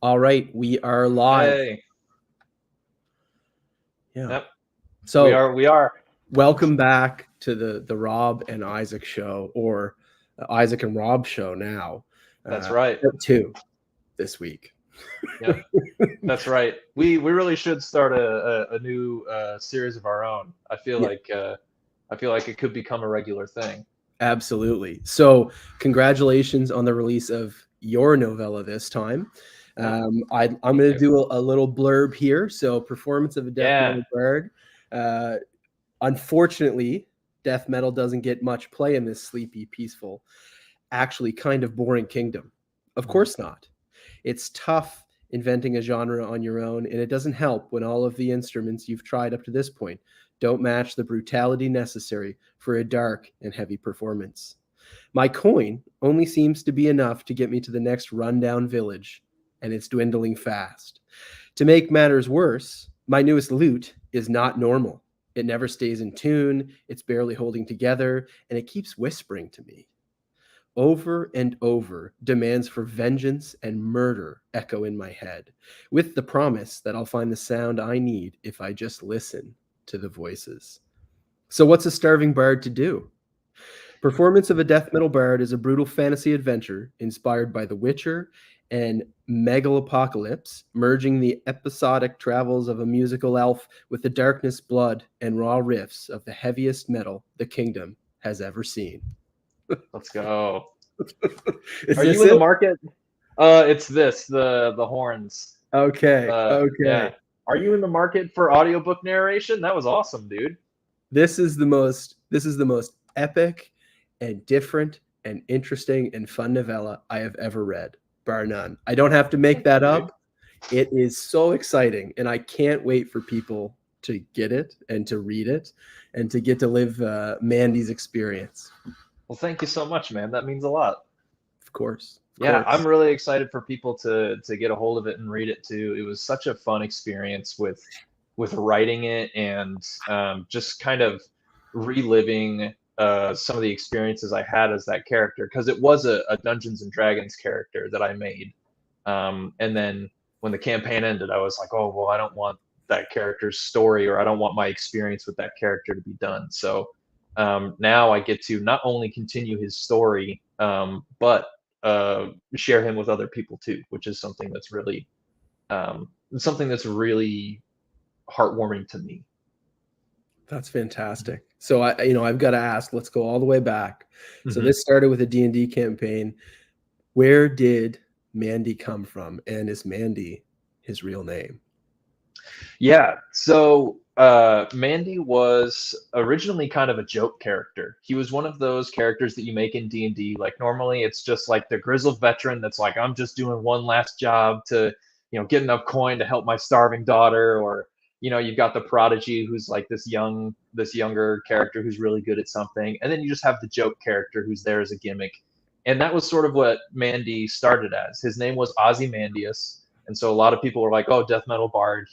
All right, we are live. Hey, Yeah. yep, we So are. We are. welcome back to the Rob and Isaac show, or Isaac and Rob show now. That's right. Part two this week. Yep, that's right. We really should start a new series of our own. Yeah, I feel like it could become a regular thing. absolutely. So congratulations on the release of your novella this time. Yep. I'm Thank going to you. do a little blurb here. So, performance of a death Yeah. metal bard. Uh, Unfortunately, death metal doesn't get much play in this sleepy, peaceful, actually kind of boring kingdom. Of Mhm. course not. It's tough inventing a genre on your own, and it doesn't help when all of the instruments you've tried up to this point don't match the brutality necessary for a dark and heavy performance. My coin only seems to be enough to get me to the next rundown village, and it's dwindling fast. To make matters worse, my newest lute is not normal. It never stays in tune, it's barely holding together, and it keeps whispering to me. Over and over, demands for vengeance and murder echo in my head, with the promise that I'll find the sound I need if I just listen to the voices. So, what's a starving bard to do? Performance of a death metal bard is a brutal fantasy adventure inspired by The Witcher and Megalopocalypse, merging the episodic travels of a musical elf with the darkness, blood, and raw riffs of the heaviest metal the kingdom has ever seen. Let's go. Is Are you this in the it? market? It's the horns. Okay. Okay. Yeah. Are you in the market for audiobook narration? That was awesome, dude. This is the most epic and different and interesting and fun novella I have ever read, bar none. I don't have to make Thank you, that dude. up. It is so exciting, and I can't wait for people to get it and to read it and to get to live Mandy's experience. Well, thank you so much, man. That means a lot. Of course, of Yeah, I'm course. really excited for people to get a hold of it and read it too. It was such a fun experience with writing it and just kind of reliving some of the experiences I had as that character because it was a Dungeons and Dragons character that I made. And then when the campaign ended, I was like, oh well, I don't want that character's story or I don't want my experience with that character to be done. So now I get to not only continue his story, but share him with other people too, which is something that's really heartwarming to me. That's fantastic. So I've got to ask. Let's go all the way back. So Hmm. this started with a D&D campaign. Where did Mandy come from, and is Mandy his real name? Yeah, so Mandy was originally kind of a joke character. He was one of those characters that you make in D&D. Like normally it's just like the grizzled veteran that's like, I'm just doing one last job to, get enough coin to help my starving daughter, or you've got the prodigy who's like this younger character who's really good at something, and then you just have the joke character who's there as a gimmick. And that was sort of what Mandy started as. His name was Ozymandias, and so a lot of people were like, "Oh, death metal bard,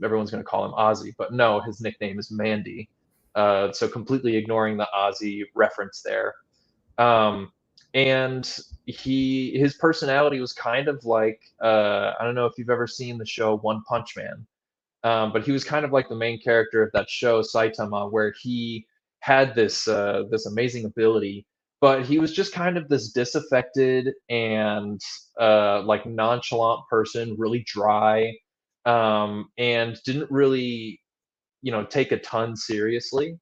everyone's gonna call him Ozzy." But no, his nickname is Mandy. So completely ignoring the Ozzy reference there. Um, and his personality was kind of like, I don't know if you've ever seen the show One Punch Man, but he was kind of like the main character of that show, Saitama, where he had this amazing ability, but he was just kind of this disaffected and like nonchalant person, really dry, and didn't really take a ton seriously.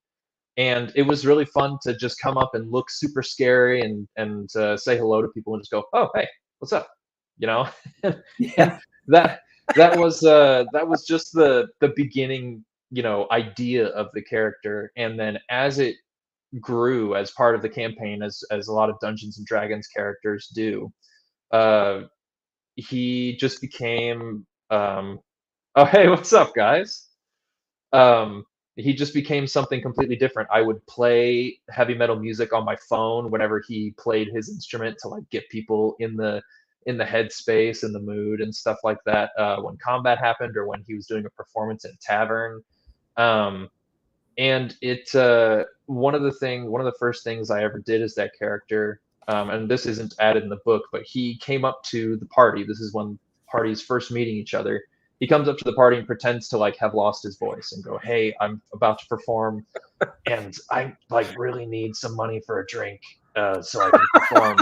And it was really fun to just come up and look super scary and say hello to people and just go, "Oh, hey, what's up?" You know, and Yeah. that that was just the beginning, idea of the character. And then as it grew as part of the campaign, as a lot of Dungeons and Dragons characters do, uh, he just became, "Oh, hey, what's up, guys?" um, he just became something completely different. I would play heavy metal music on my phone whenever he played his instrument to like get people in the headspace and the mood and stuff like that. When combat happened or when he was doing a performance in a tavern, um, and it one of the first things I ever did as that character. and this isn't added in the book, but he came up to the party. This is when parties first meeting each other. He comes up to the party and pretends to like have lost his voice and go, "Hey, I'm about to perform, and I like really need some money for a drink, so I can perform."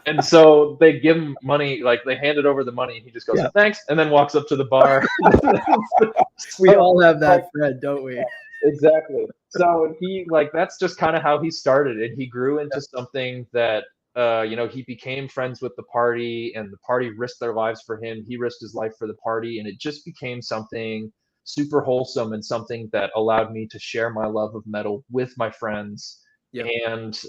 And so they give him money, like they handed over the money, and he just goes, Yeah. "Thanks," and then walks up to the bar. We all have that friend, don't we? Exactly. So he like that's just kind of how he started, and he grew into something that he became friends with the party, and the party risked their lives for him. He risked his life for the party, and it just became something super wholesome and something that allowed me to share my love of metal with my friends. Yep. And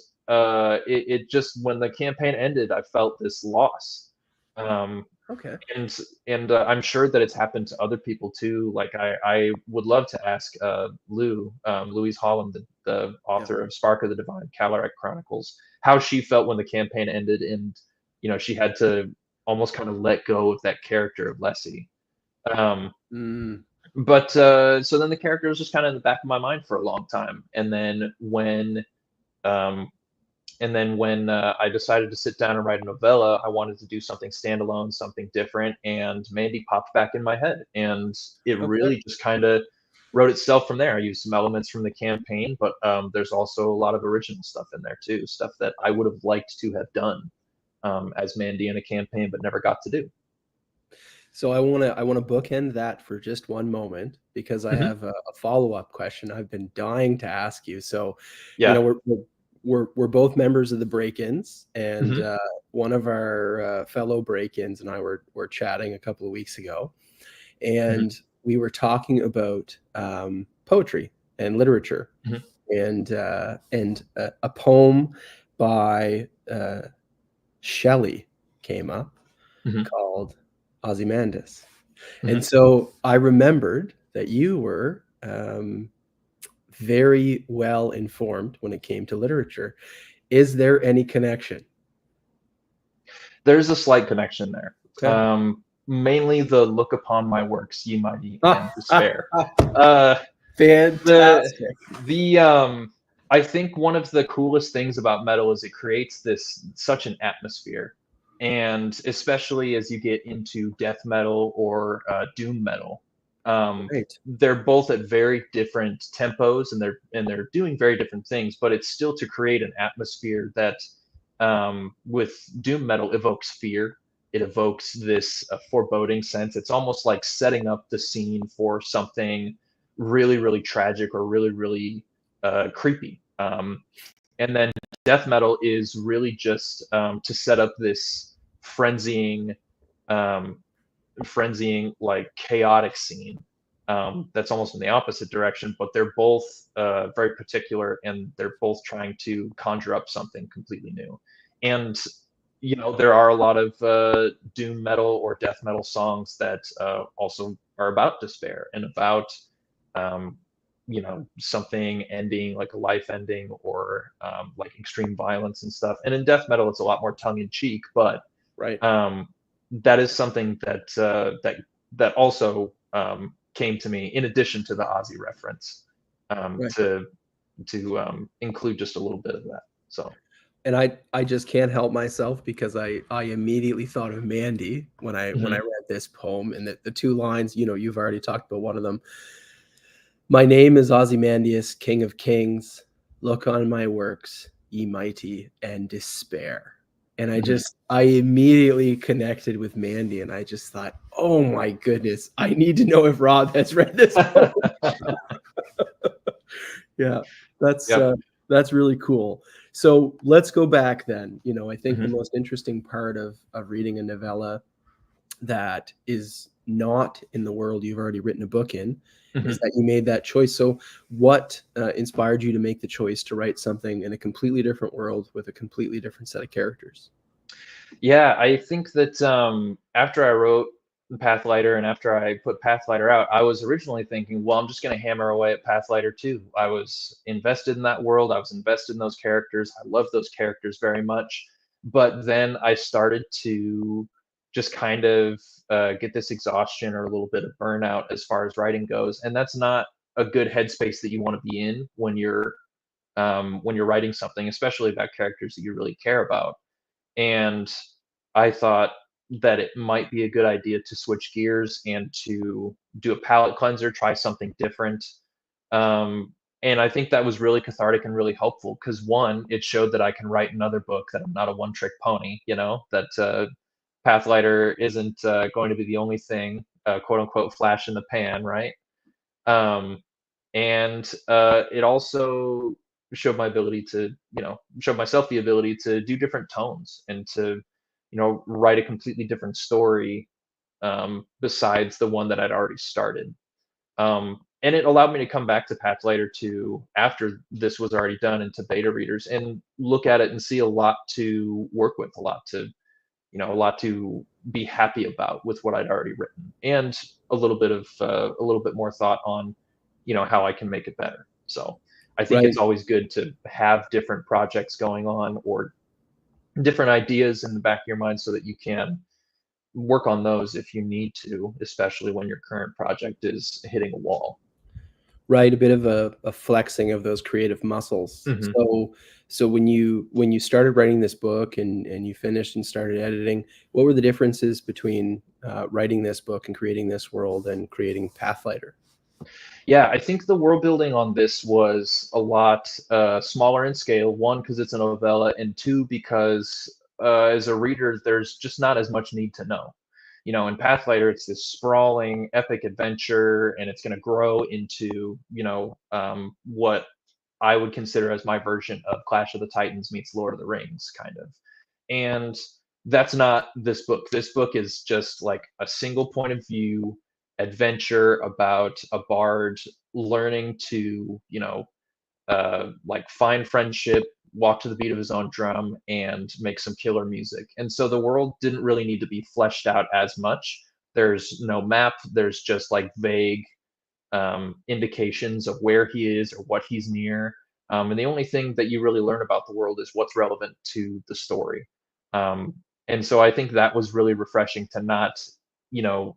it just when the campaign ended, I felt this loss. Um, Okay. and I'm sure that it's happened to other people too. Like I would love to ask Louise Holland, the author of Spark of the Divine, Caloric Chronicles, how she felt when the campaign ended, and she had to almost kind of let go of that character of Lessie. Mm. But so then the character was just kind of in the back of my mind for a long time, um, and then when I decided to sit down and write a novella, I wanted to do something standalone, something different, and Mandy popped back in my head, and it Okay. really just kind of wrote itself from there. I used some elements from the campaign, but there's also a lot of original stuff in there too, stuff that I would have liked to have done as Mandy in a campaign, but never got to do. So I wanna bookend that for just one moment because I Hmm. have a follow-up question I've been dying to ask you. So, Yeah. we're both members of the break-ins, and Hmm. one of our fellow break-ins and I were chatting a couple of weeks ago, Hmm. and we were talking about poetry and literature, Hmm. and a poem by Shelley came up Hmm. called Ozymandias. And Hmm. so I remembered that you were very well informed when it came to literature. Is there any connection? There's a slight connection there. Okay. Mainly the look upon my works, ye mighty, and despair. Uh, the Fantastic. the I think one of the coolest things about metal is it creates this such an atmosphere, and especially as you get into death metal or doom metal, Right. they're both at very different tempos, and they're doing very different things, but it's still to create an atmosphere that with doom metal evokes fear. It evokes this foreboding sense. It's almost like setting up the scene for something really, really tragic or really, really creepy. And then death metal is really just to set up this frenzying, um, like chaotic scene. That's almost in the opposite direction, but they're both very particular, and they're both trying to conjure up something completely new. And there are a lot of doom metal or death metal songs that also are about despair and about um, something ending, like a life ending, or like extreme violence and stuff. And in death metal, it's a lot more tongue in cheek, but Right. um, that is something that also came to me in addition to the Ozzy reference, Right. to include just a little bit of that. So And I just can't help myself because I immediately thought of Mandy when I mhm. read this poem, and the two lines, you've already talked about one of them. My name is Ozymandias, King of Kings. Look on my works, ye mighty, and despair. And Mhm. I immediately connected with Mandy, and I just thought, oh my goodness, I need to know if Rob has read this poem. Yeah, that's Yep. uh, that's really cool. So let's go back then. I think the Mhm. most interesting part of reading a novella that is not in the world you've already written a book in is Mhm. that you made that choice. So, what inspired you to make the choice to write something in a completely different world with a completely different set of characters? Yeah, I think that after I wrote Pathlighter and after I put Pathlighter out, I was originally thinking, well, I'm just going to hammer away at Pathlighter 2. I was invested in that world. I was invested in those characters. I love those characters very much. But then I started to just kind of get this exhaustion or a little bit of burnout as far as writing goes. And that's not a good headspace that you want to be in when you're when you're writing something, especially about characters that you really care about. And I thought that it might be a good idea to switch gears and to do a palette cleanser, try something different. Um, and I think that was really cathartic and really helpful because one, it showed that I can write another book, that I'm not a one-trick pony, that Pathlighter isn't going to be the only thing, quote unquote, flash in the pan, right? Um, and it also showed my ability to, showed myself the ability to do different tones and to, write a completely different story besides the one that I'd already started. And it allowed me to come back to Pathlighter 2 after this was already done into beta readers and look at it and see a lot to work with, a lot to be happy about with what I'd already written, and a little bit more thought on, how I can make it better. So I think Right. it's always good to have different projects going on or different ideas in the back of your mind so that you can work on those if you need to, especially when your current project is hitting a wall. Right, a bit of a flexing of those creative muscles. Hmm. So when you started writing this book and you finished and started editing, what were the differences between writing this book and creating this world and creating Pathlighter? Yeah, I think the world building on this was a lot smaller in scale. One, because it's a novella, and two, because as a reader, there's just not as much need to know. In Pathlighter, it's this sprawling, epic adventure, and it's going to grow into, what I would consider as my version of Clash of the Titans meets Lord of the Rings, kind of. And that's not this book. This book is just like a single point of view adventure about a bard learning to, like find friendship, walk to the beat of his own drum, and make some killer music. And so the world didn't really need to be fleshed out as much. There's no map. There's just like vague indications of where he is or what he's near. And the only thing that you really learn about the world is what's relevant to the story. Um, and so I think that was really refreshing to not, you know,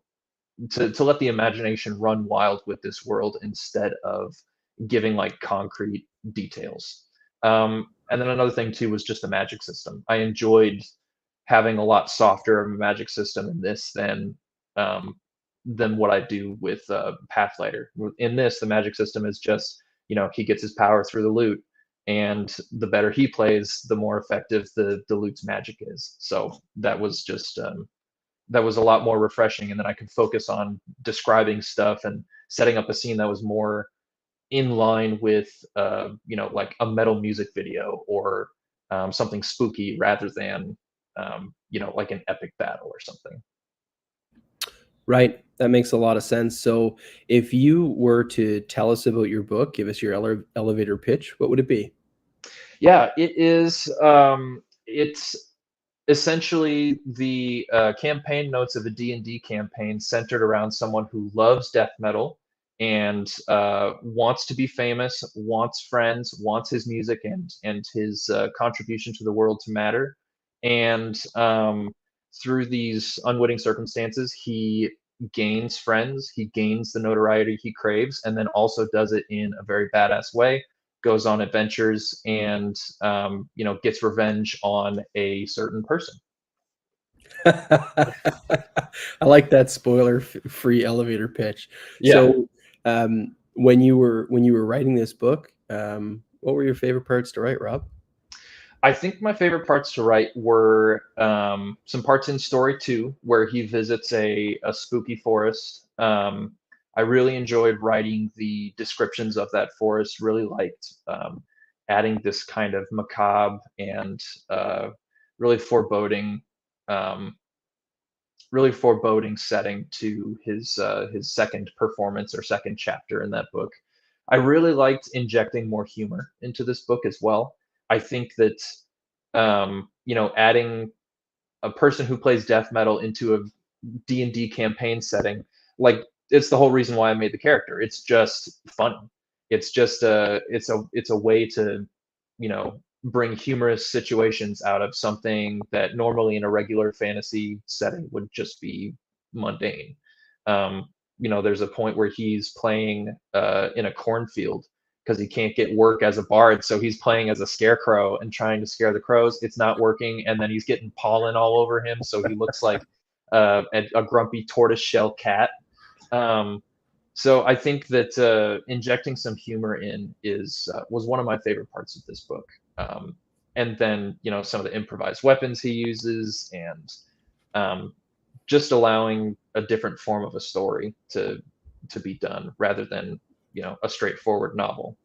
to let the imagination run wild with this world instead of giving like concrete details. And then another thing too was just the magic system. I enjoyed having a lot softer of a magic system in this um, than what I do with Pathlighter. In this, the magic system is just, he gets his power through the loot, and the better he plays, the more effective the loot's magic is. So that was a lot more refreshing, and then I could focus on describing stuff and setting up a scene that was more in line with like a metal music video or something spooky rather than like an epic battle or something. Right, that makes a lot of sense. So if you were to tell us about your book, give us your elevator pitch, what would it be? Yeah, it is. It's essentially the campaign notes of a D&D campaign centered around someone who loves death metal and wants to be famous, wants friends, wants his music and his contribution to the world to matter. And through these unwitting circumstances, he gains friends, he gains the notoriety he craves, and then also does it in a very badass way, goes on adventures, and gets revenge on a certain person. I like that spoiler-free elevator pitch. Yeah, So, when you were writing this book, what were your favorite parts to write, Rob? I think my favorite parts to write were some parts in story 2 where he visits a spooky forest. I really enjoyed writing the descriptions of that forest. Really liked adding this kind of macabre and really foreboding um, really foreboding setting to his second performance or second chapter in that book. I really liked injecting more humor into this book as well. I think that adding a person who plays death metal into a D&D campaign setting, like it's the whole reason why I made the character. It's just funny. It's just it's a way to, bring humorous situations out of something that normally in a regular fantasy setting would just be mundane. There's a point where he's playing in a cornfield, because he can't get work as a bard. So he's playing as a scarecrow and trying to scare the crows. It's not working, and then he's getting pollen all over him, so he looks like a grumpy tortoiseshell cat. So I think that injecting some humor in was one of my favorite parts of this book. And then some of the improvised weapons he uses, and just allowing a different form of a story to be done rather than a straightforward novel.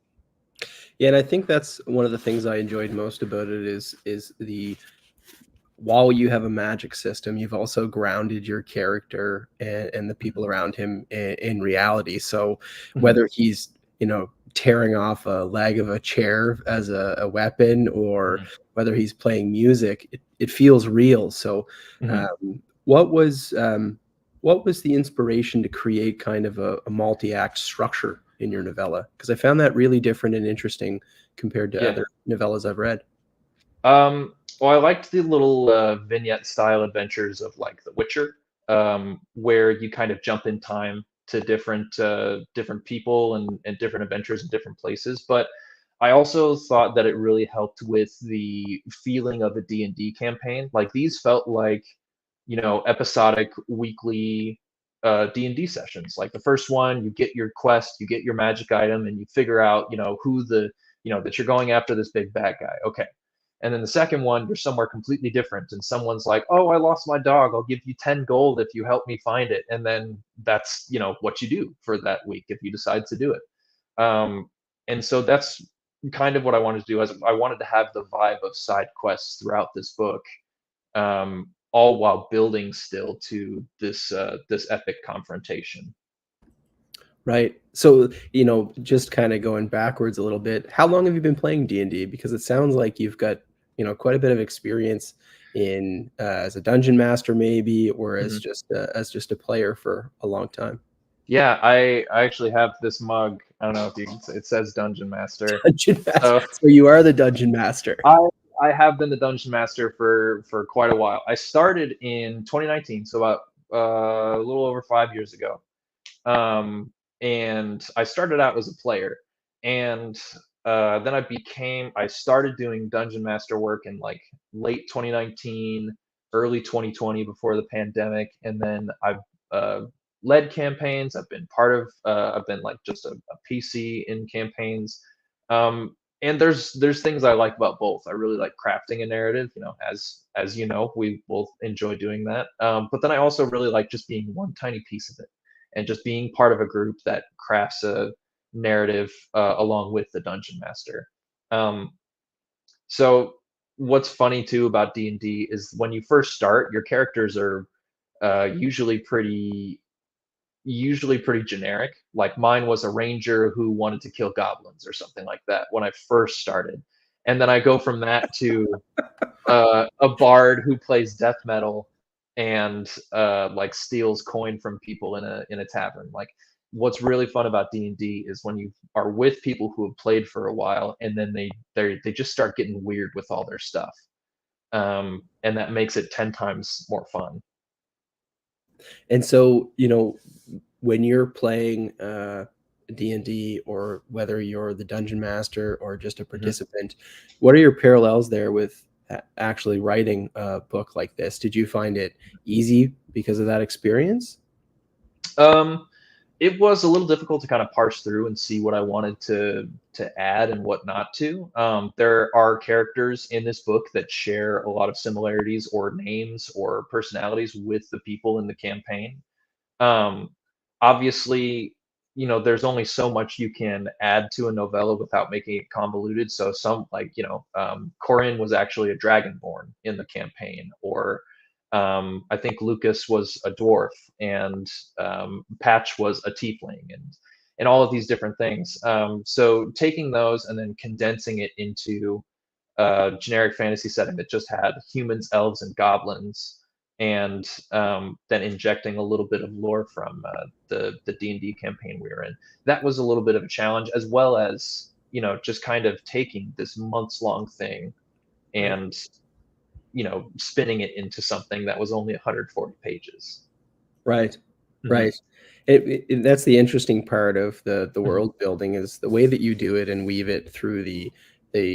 Yeah, and I think that's one of the things I enjoyed most about it is the while you have a magic system, you've also grounded your character and the people around him in reality. So whether he's tearing off a leg of a chair as a weapon, or whether he's playing music, it feels real. So what was the inspiration to create kind of a multi-act structure in your novella? Because I found that really different and interesting compared to other novellas I've read. Well, I liked the little vignette style adventures of like The Witcher, where you kind of jump in time to different people and different adventures in different places. But I also thought that it really helped with the feeling of a D&D campaign. Like these felt like episodic weekly D&D sessions. Like the first one, you get your quest, you get your magic item, and you figure out who that you're going after this big bad guy. Okay. And then the second one, you're somewhere completely different, and someone's like, "Oh, I lost my dog. I'll give you 10 gold if you help me find it." And then that's what you do for that week if you decide to do it. And so that's kind of what I wanted to do. As I wanted to have the vibe of side quests throughout this book, all while building still to this epic confrontation. Right. So, just kind of going backwards a little bit, how long have you been playing D&D? Because it sounds like you've got, quite a bit of experience in as a dungeon master maybe, or as just a player for a long time. Yeah, I actually have this mug. I don't know if you can say, it says Dungeon Master. Dungeon master. So So you are the dungeon master. I have been the Dungeon Master for quite a while. I started in 2019, so about a little over 5 years ago. And I started out as a player, and then I started doing Dungeon Master work in like late 2019, early 2020 before the pandemic, and then I've led campaigns. I've been like just a PC in campaigns. And there's things I like about both. I really like crafting a narrative, as we both enjoy doing that. But then I also really like just being one tiny piece of it, and just being part of a group that crafts a narrative along with the dungeon master. So what's funny too about D&D is when you first start, your characters are usually pretty generic. Like mine was a ranger who wanted to kill goblins or something like that when I first started, and then I go from that to a bard who plays death metal and like steals coin from people in a tavern. Like what's really fun about D&D is when you are with people who have played for a while, and then they just start getting weird with all their stuff, and that makes it 10 times more fun. And so, when you're playing D&D, or whether you're the dungeon master or just a participant, what are your parallels there with actually writing a book like this? Did you find it easy because of that experience? It was a little difficult to kind of parse through and see what I wanted to add and what not to. There are characters in this book that share a lot of similarities or names or personalities with the people in the campaign. Um, Obviously, there's only so much you can add to a novella without making it convoluted. So some Corin was actually a dragonborn in the campaign, or I think Lucas was a dwarf, and Patch was a tiefling, and all of these different things. So taking those and then condensing it into a generic fantasy setting that just had humans, elves, and goblins, and then injecting a little bit of lore from the D&D campaign we were in. That was a little bit of a challenge, as well as just kind of taking this months-long thing and spinning it into something that was only 140 pages. Right. Right. That's the interesting part of the world building, is the way that you do it and weave it through the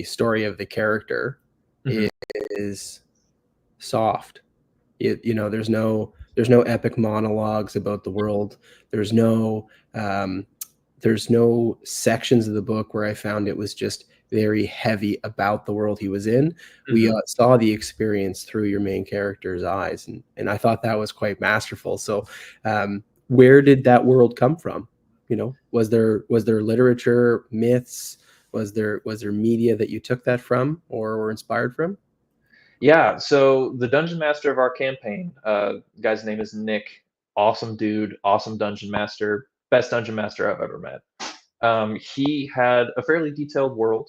story of the character is soft. There's no epic monologues about the world. There's no sections of the book where I found it was just very heavy about the world he was in. We saw the experience through your main character's eyes, and I thought that was quite masterful. So where did that world come from? Was there literature, myths? Was there media that you took that from or were inspired from? Yeah, so the dungeon master of our campaign, guy's name is Nick. Awesome dude, awesome dungeon master, best dungeon master I've ever met. He had a fairly detailed world.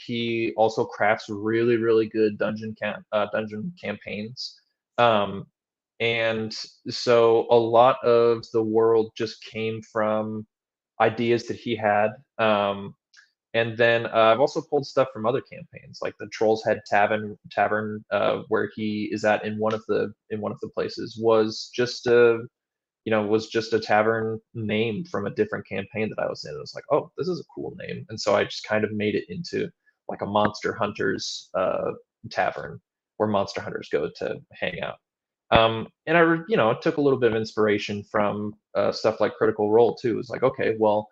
He also crafts really, really good dungeon campaigns. And so a lot of the world just came from ideas that he had. And then I've also pulled stuff from other campaigns, like the Troll's Head Tavern, where he is at in one of the places, was just a tavern name from a different campaign that I was in. It was like, oh, this is a cool name, and so I just kind of made it into like a Monster Hunters tavern where monster hunters go to hang out. And I took a little bit of inspiration from stuff like Critical Role too. It's like, okay, well,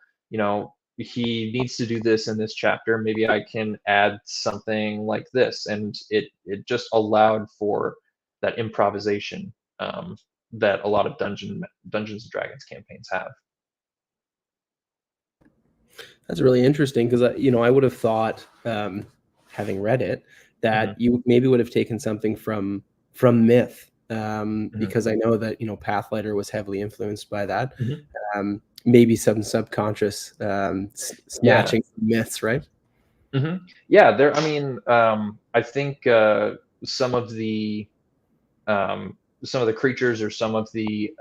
he needs to do this in this chapter. Maybe I can add something like this, and it just allowed for that improvisation that a lot of Dungeons and Dragons campaigns have. That's really interesting, because I would have thought, having read it, that you maybe would have taken something from myth, because I know that Pathlighter was heavily influenced by that. Maybe some subconscious snatching myths, right? Yeah, there. I mean, I think some of the creatures, or some of the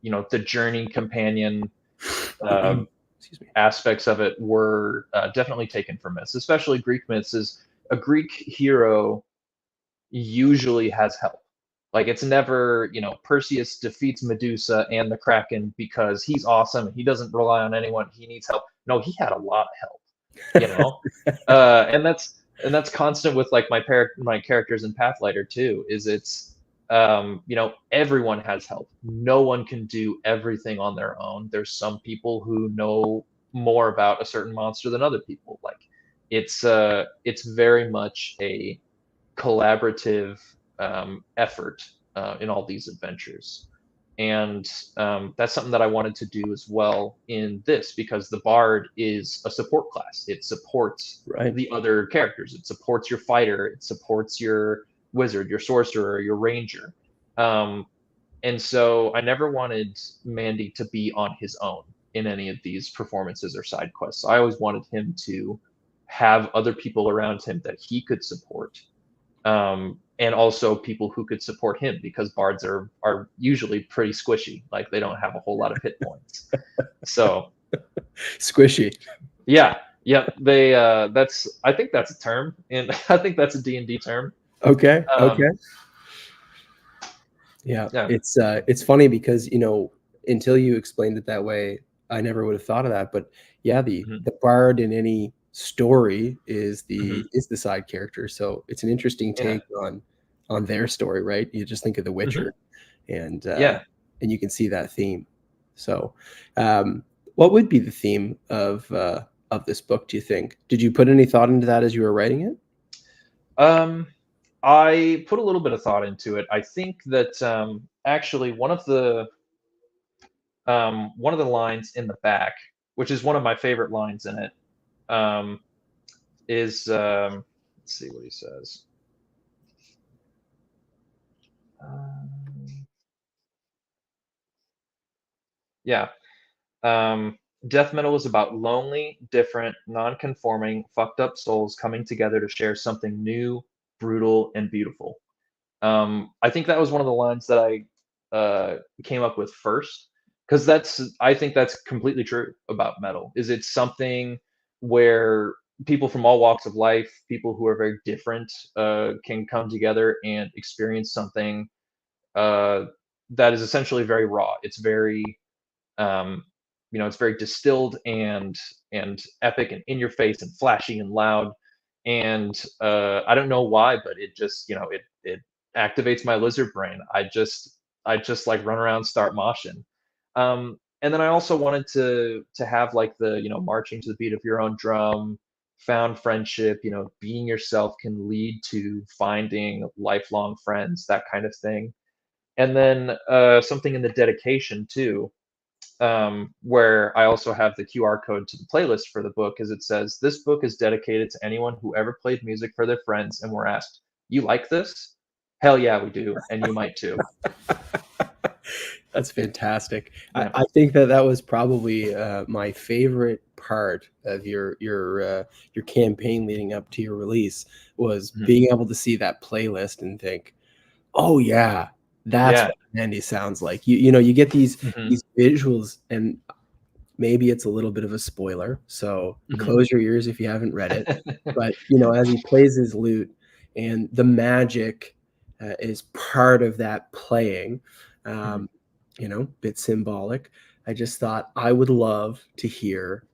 the journey companion aspects of it were definitely taken from myths, especially Greek myths. Is a Greek hero usually has help. Like, it's never, Perseus defeats Medusa and the Kraken because he's awesome. He doesn't rely on anyone. He needs help. No, he had a lot of help, and that's constant with like my characters in Pathlighter too. Is it's everyone has help. No one can do everything on their own. There's some people who know more about a certain monster than other people. Like, it's very much a collaborative effort in all these adventures. And that's something that I wanted to do as well in this, because the Bard is a support class. It supports the other characters. It supports your fighter. It supports your wizard, your sorcerer, your ranger. And so I never wanted Mandy to be on his own in any of these performances or side quests. I always wanted him to have other people around him that he could support, and also people who could support him, because bards are usually pretty squishy. Like, they don't have a whole lot of hit points. So squishy. Yeah. They I think that's a term, and I think that's a D&D term. Okay. Yeah. It's funny because until you explained it that way, I never would have thought of that. But yeah, the bard in any story is the side character. So it's an interesting take on their story, right? You just think of The Witcher, and you can see that theme. So, what would be the theme of this book, do you think? Did you put any thought into that as you were writing it? I put a little bit of thought into it. I think that actually one of the lines in the back, which is one of my favorite lines in it, is let's see what he says. Death metal is about lonely, different, non-conforming, fucked up souls coming together to share something new, brutal, and beautiful. I think that was one of the lines that I came up with first, because I think that's completely true about metal. Is it's something where people from all walks of life, people who are very different, can come together and experience something that is essentially very raw. It's very it's very distilled and epic and in your face and flashy and loud. And I don't know why, but it just it activates my lizard brain. I just like run around, start moshing. And then I also wanted to have like the marching to the beat of your own drum, found friendship. Being yourself can lead to finding lifelong friends, that kind of thing. And then something in the dedication too, where I also have the QR code to the playlist for the book, as it says, "This book is dedicated to anyone who ever played music for their friends and were asked, 'You like this?' Hell yeah, we do, and you might too." That's fantastic. Yeah. I think that was probably my favorite part of your campaign leading up to your release was Mhm. being able to see that playlist and think, oh yeah, that's Yeah. what Andy sounds like. You get these Mhm. visuals, and maybe it's a little bit of a spoiler, so Mhm. close your ears if you haven't read it. But as he plays his lute and the magic is part of that playing, Mhm. bit symbolic. I just thought I would love to hear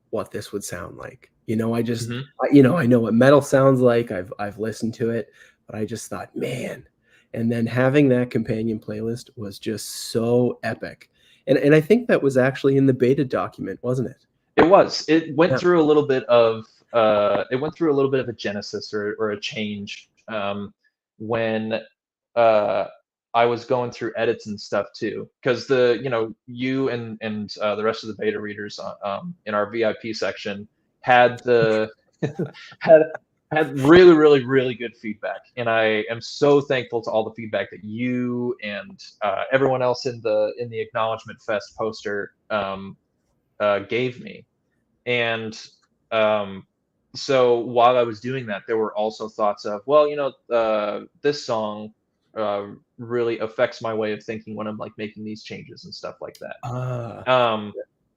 what this would sound like. Mhm. I know what metal sounds like. I've listened to it, but I just thought, man. And then having that companion playlist was just so epic. And I think that was actually in the beta document, wasn't it? It was. It went Yeah. through a little bit of a genesis or a change, when uh, I was going through edits and stuff too, because you and the rest of the beta readers in our VIP section had the had had really, really, really good feedback, and I am so thankful to all the feedback that you and everyone else in the Acknowledgement Fest poster gave me. And um, so while I was doing that, there were also thoughts of, well, this song really affects my way of thinking when I'm like making these changes and stuff like that. Ah,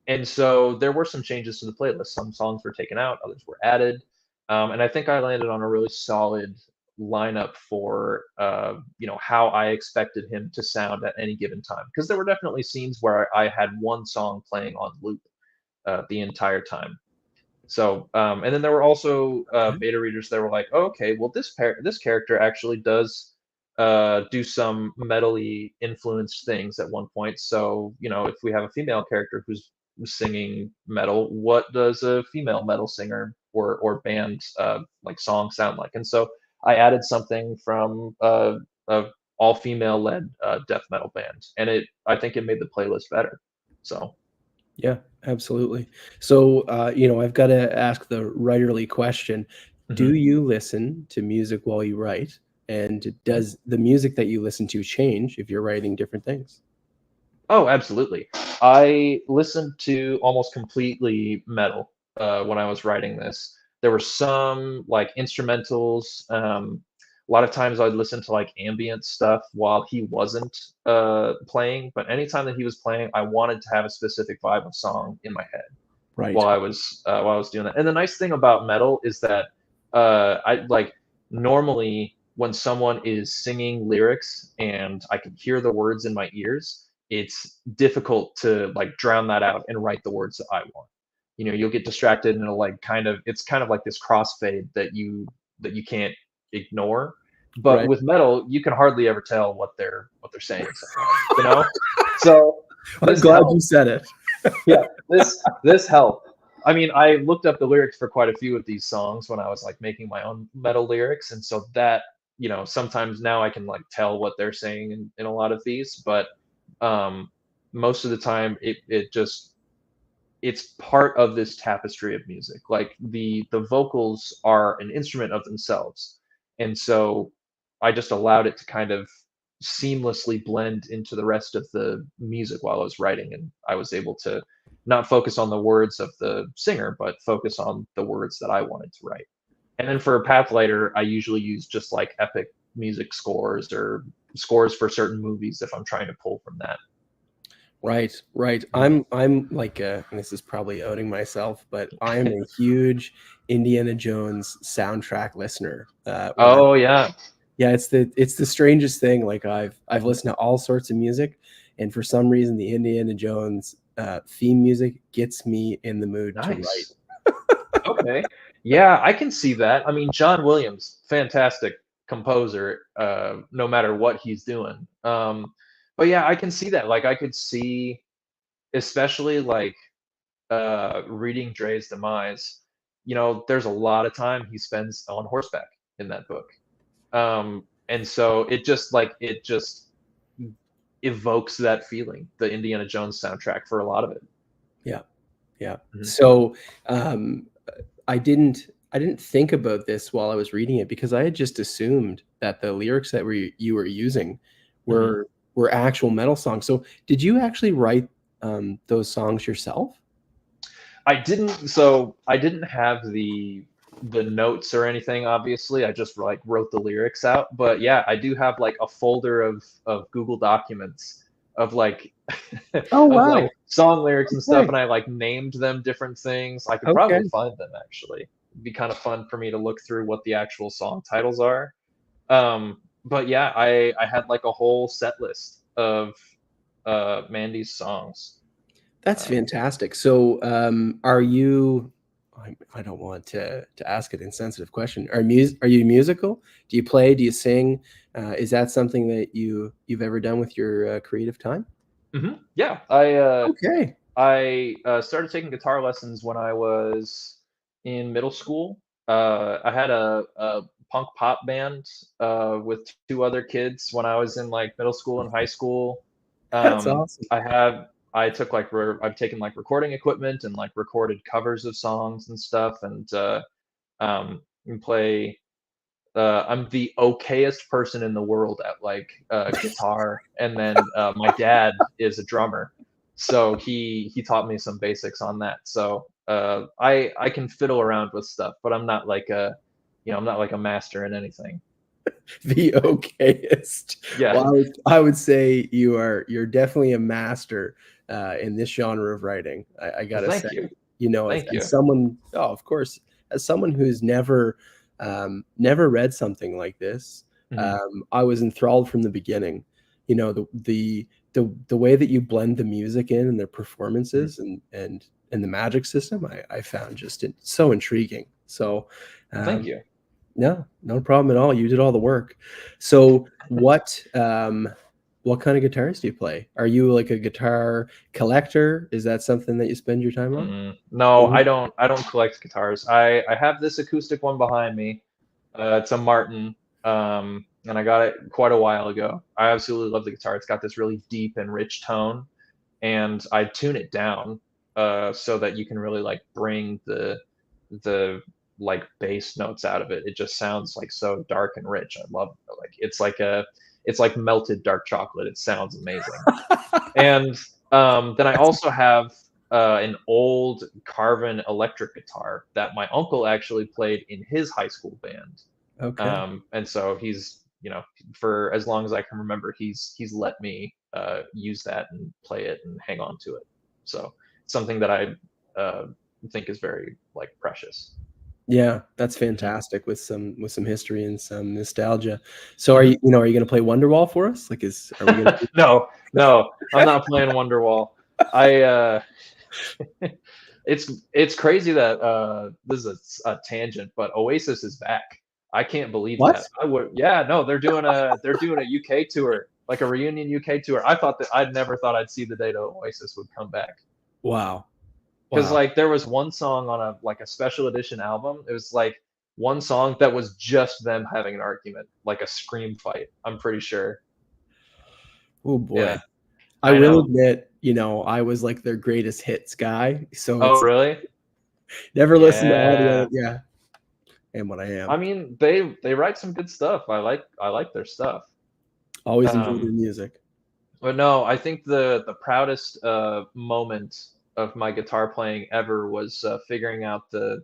And so there were some changes to the playlist. Some songs were taken out, others were added. And I think I landed on a really solid lineup for how I expected him to sound at any given time. Because there were definitely scenes where I had one song playing on loop the entire time. So, and then there were also okay. beta readers that were like, oh, okay, well, this character actually does do some metally influenced things at one point. So, if we have a female character who's singing metal, what does a female metal singer or band like song sound like? And so I added something from a all female led death metal band, and I think it made the playlist better. So. Yeah, absolutely. So, I've got to ask the writerly question. Do Mhm. you listen to music while you write? And Mhm. does the music that you listen to change if you're writing different things? Oh, absolutely. I listened to almost completely metal when I was writing this. There were some like instrumentals. A lot of times I'd listen to like ambient stuff while he wasn't playing, but anytime that he was playing, I wanted to have a specific vibe of song in my head Right. while I was doing that. And the nice thing about metal is that I like normally when someone is singing lyrics and I can hear the words in my ears, it's difficult to like drown that out and write the words that I want. You'll get distracted and it's kind of like this crossfade that you can't ignore. But Right. with metal, you can hardly ever tell what they're saying sometimes. So I'm this glad you helps. said it. Yeah, this helped. I mean, I looked up the lyrics for quite a few of these songs when I was like making my own metal lyrics, and so that sometimes now I can like tell what they're saying in a lot of these, but um, most of the time it's part of this tapestry of music. Like the vocals are an instrument of themselves, and so I just allowed it to kind of seamlessly blend into the rest of the music while I was writing, and I was able to not focus on the words of the singer, but focus on the words that I wanted to write. And then for Pathlighter, I usually use just like epic music scores or scores for certain movies if I'm trying to pull from that. Right, right. Mhm. I'm like and this is probably outing myself, but I'm a huge Indiana Jones soundtrack listener. Oh yeah. Yeah, it's the strangest thing. Like I've listened to all sorts of music, and for some reason, the Indiana Jones theme music gets me in the mood to write. Nice. Okay. Yeah, I can see that. I mean, John Williams, fantastic composer, no matter what he's doing. But yeah, I can see that. Like, I could see, especially like reading Dre's Demise. You know, there's a lot of time he spends on horseback in that book, and so it just evokes that feeling, the Indiana Jones soundtrack for a lot of it. Yeah, yeah. Mhm. So um, I didn't think about this while I was reading it because I had just assumed that the lyrics that you were using Mhm. were actual metal songs. So did you actually write those songs yourself? I didn't have the notes or anything, obviously. I just like wrote the lyrics out. But yeah, I do have like a folder of Google Documents of like Oh of like wow. song lyrics and stuff, Okay. and I like named them different things. I could Okay. probably find them actually. It'd be kind of fun for me to look through what the actual song titles are. But yeah, I had like a whole set list of Mandy's songs. That's Um, fantastic. So, are you? I don't want to ask an insensitive question. Are you musical? Do you play? Do you sing? Is that something that you've ever done with your creative time? yeah, I Okay. I started taking guitar lessons when I was in middle school. I had a punk pop band with two other kids when I was in like middle school and high school. That's awesome. I've taken like recording equipment and like recorded covers of songs and stuff, and and play. I'm the okayest person in the world at like guitar, and then my dad is a drummer, so he taught me some basics on that. So I can fiddle around with stuff, but I'm not like a master in anything. The okayest. Yeah, Well, I would say you're definitely a master in this genre of writing. I well, gotta say, thank you, as, thank you. someone, oh, of course, as someone who's never read something like this, Mhm. I was enthralled from the beginning. The way that you blend the music in and their Mhm. performances and the magic system, I found just so intriguing. So, Well, thank um, you. no, no problem at all. You did all the work. So what kind of guitars do you play? Are you like a guitar collector? Is that something that you spend your time on? Mm-mm. No, Mhm. I don't collect guitars. I have this acoustic one behind me. It's a Martin, and I got it quite a while ago. I absolutely love the guitar. It's got this really deep and rich tone, and I tune it down so that you can really like bring the like bass notes out of it. It just sounds like so dark and rich. I love like it's like melted dark chocolate. It sounds amazing. And then I That's also have an old Carvin electric guitar that my uncle actually played in his high school band. okay. And so he's, for as long as I can remember, he's let me use that and play it and hang on to it. So it's something that I uh, think is very like precious. Yeah, that's Mhm. fantastic with some history and some nostalgia. So Mhm. are you gonna play Wonderwall for us? Like are we gonna No, no, I'm not playing Wonderwall. I it's crazy that this is a tangent, but Oasis is back. I can't believe what? that. Yeah, no, they're doing a UK tour, like a reunion UK tour. I'd never thought I'd see the day that Oasis would come back. Wow. Because Wow. like there was one song on a special edition album. It was like one song that was just them having an argument, like a scream fight. I'm pretty sure. Oh boy. Yeah, I I will know. admit, I was like their greatest hits guy, so Oh, it's really? never listened to all the Yeah. other yeah, am what I I am. mean, they write some good stuff. I like their stuff. Always enjoyed Um, their music. but no, I think the proudest moment of my guitar playing ever was figuring out the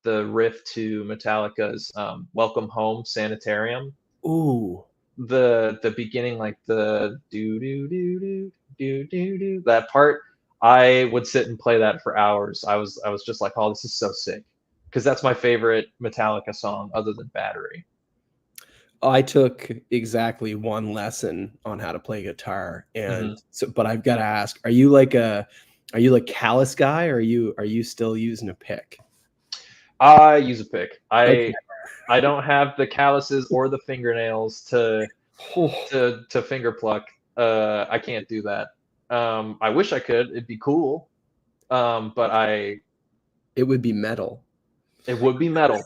riff to Metallica's "Welcome Home" Sanitarium. Ooh. The beginning, like the do do do do do do do, that part. I would sit and play that for hours. I was just like, oh, this is so sick, because that's my favorite Metallica song other than Battery. I took exactly one lesson on how to play guitar, and so, but I've got to ask, are you like callus guy, or are you still using a pick? I use a pick. Okay. I don't have the calluses or the fingernails to Oh, finger pluck. I can't do that. I wish I could. It'd be cool. But it would be metal. it would be metal.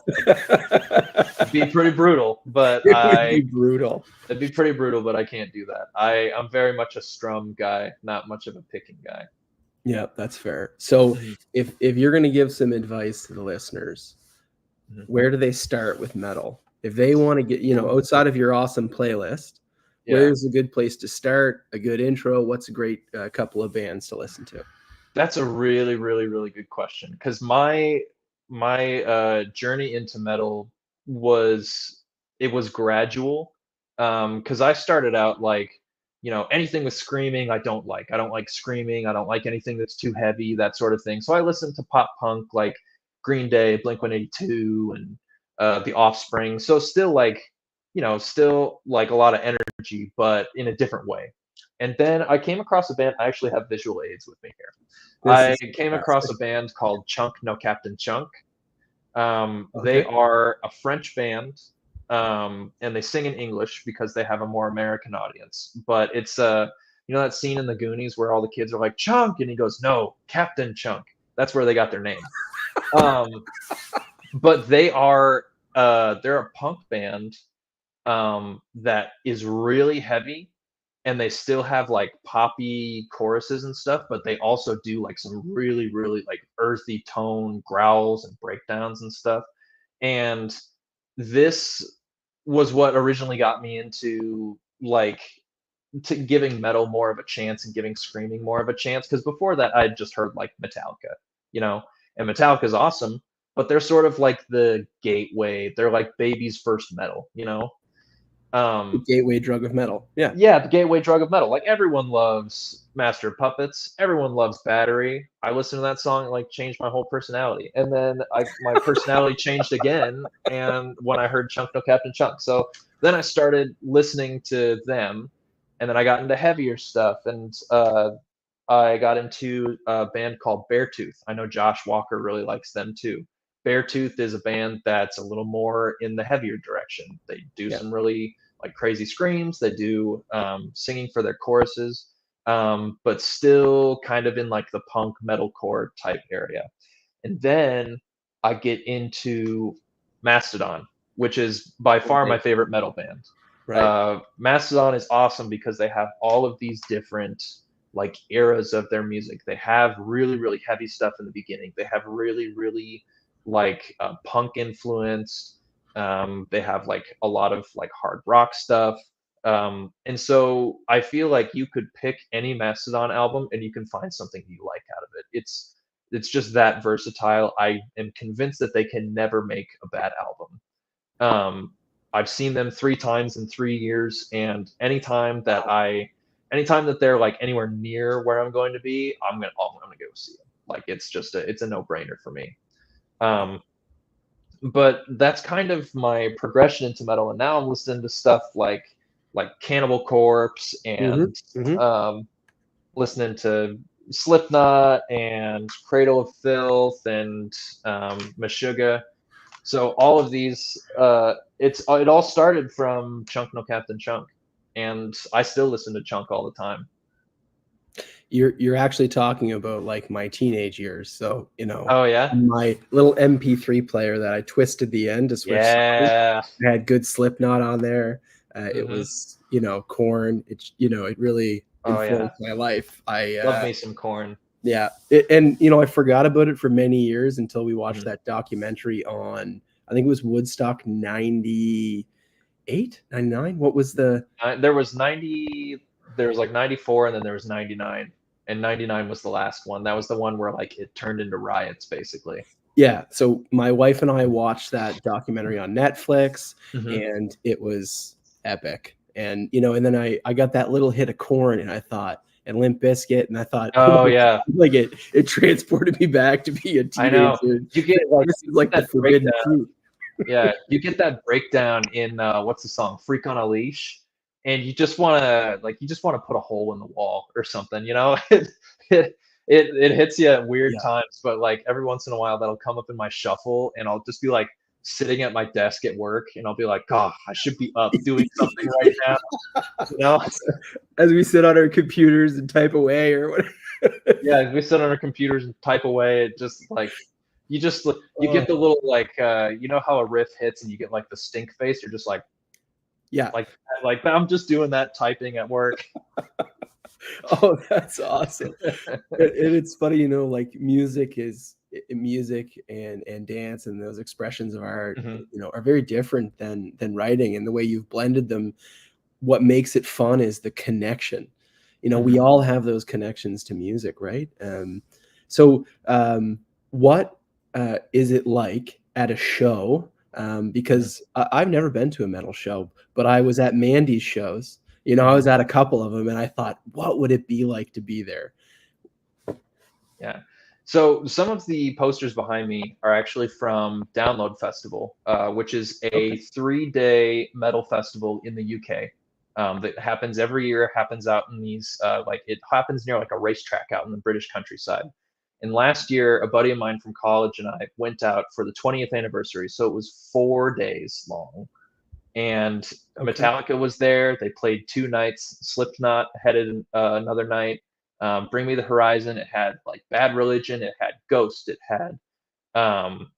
It'd be pretty brutal, but It would be brutal. it'd be pretty brutal, but I can't do that. I'm very much a strum guy, not much of a picking guy. Yeah, that's fair. So Mhm, if you're going to give some advice to the listeners, mhm. where do they start with metal? If they want to get, outside of your awesome playlist, Yeah, where's a good place to start? A good intro? What's a great couple of bands to listen to? that's a really, really, really good question. Because my journey into metal was it was gradual. Because I started out like, anything with screaming, I don't like. I don't like screaming. I don't like anything that's too heavy, that sort of thing. So I listened to pop punk like Green Day, Blink-182, and The Offspring. So still like, still like a lot of energy, but in a different way. And then I came across a band. I actually have visual aids with me here. This I is came across fantastic. a band called Chunk No Captain Chunk. They Okay. are a French band, and they sing in English because they have a more American audience. But it's that scene in the Goonies where all the kids are like Chunk, and he goes, "No, Captain Chunk." That's where they got their name. Um, but they're a punk band that is really heavy, and they still have like poppy choruses and stuff, but they also do like some really, really like earthy tone growls and breakdowns and stuff. And this was what originally got me into like to giving metal more of a chance and giving screaming more of a chance. Because before that, I had just heard like Metallica, you know, and Metallica's awesome, but they're sort of like the gateway. They're like baby's first metal. The Um, gateway drug of metal. Yeah. yeah, the gateway drug of metal. Like everyone loves Master of Puppets. Everyone loves Battery. I listened to that song, it, like changed my whole personality. And then my personality changed again, and when I heard Chunk No Captain Chunk. So then I started listening to them, and then I got into heavier stuff, and I got into a band called Beartooth. I know Josh Walker really likes them too. Beartooth is a band that's a little more in the heavier direction. They do Yeah. some really like crazy screams. They do singing for their choruses, but still kind of in like the punk metalcore type area. And then I get into Mastodon, which is by far my Okay. favorite metal band. Right. Mastodon is awesome because they have all of these different like eras of their music. They have really, really heavy stuff in the beginning. They have really, really like punk influenced. They have like a lot of like hard rock stuff. And so I feel like you could pick any Mastodon album and you can find something you like out of it. It's just that versatile. I am convinced that they can never make a bad album. I've seen them 3 times in 3 years, and Wow. anytime that they're like anywhere near where I'm going to be, I'm gonna go see them. Like it's a no brainer for me. Wow. Um, but that's kind of my progression into metal, and now I'm listening to stuff like Cannibal Corpse Mm-hmm. and Mm-hmm. um, listening to Slipknot and Cradle of Filth and Meshuggah. So all of these, it all started from Chunk No Captain Chunk, and I still listen to Chunk all the time. You're actually talking about like my teenage years. So, Oh yeah, my little MP3 player that I twisted the end to switch songs, yeah. it had good Slipknot on there. It Hmm. was, Corn. It really Oh yeah, influenced my life. love me some Corn. Yeah. And, I forgot about it for many years until we watched Hmm. that documentary on, I think it was Woodstock 98, 99. What was the, There was 90, there was like 94, and then there was 99, and 99 was the last one. That was the one where like it turned into riots, basically. yeah. So my wife and I watched that documentary on Netflix, Hmm. and it was epic. And, and then I got that little hit of Corn, and I thought, and Limp Bizkit, and I thought, oh Oh my yeah, God, like it transported me back to be a I know. teenager. You get like This is like the that forbidden breakdown. fruit. Yeah, you get that breakdown in what's the song, Freak on a Leash, and you just want to put a hole in the wall or something, you know? It hits you at weird Yeah. times, but like every once in a while that'll come up in my shuffle and I'll just be like sitting at my desk at work and I'll be like, "God, I should be up doing something right now." You know? As we sit on our computers and type away or whatever. Yeah, we sit on our computers and type away. It just like you get the Oh, little like you know how a riff hits and you get like the stink face. You're just yeah. like I'm just doing that typing at work. Oh, that's awesome. And it's funny, like music and dance and those expressions of art, Mhm, are very different than writing, and the way you've blended them. What makes it fun is the connection. We mhm, all have those connections to music, right? So what is it like at a show? mhm, Because I've never been to a metal show, but I was at Mandy's shows. I mhm. was at a couple of them, and I thought, what would it be like to be there? Yeah. So some of the posters behind me are actually from Download Festival, which is Okay. a 3-day metal festival in the UK that happens every year. Happens out in these like it happens near like a racetrack out in the British countryside. And last year, a buddy of mine from college and I went out for the 20th anniversary. So it was 4 days long. And Okay. Metallica was there. They played 2 nights. Slipknot headed another night. Bring Me the Horizon. It had like Bad Religion. It had Ghost. Um,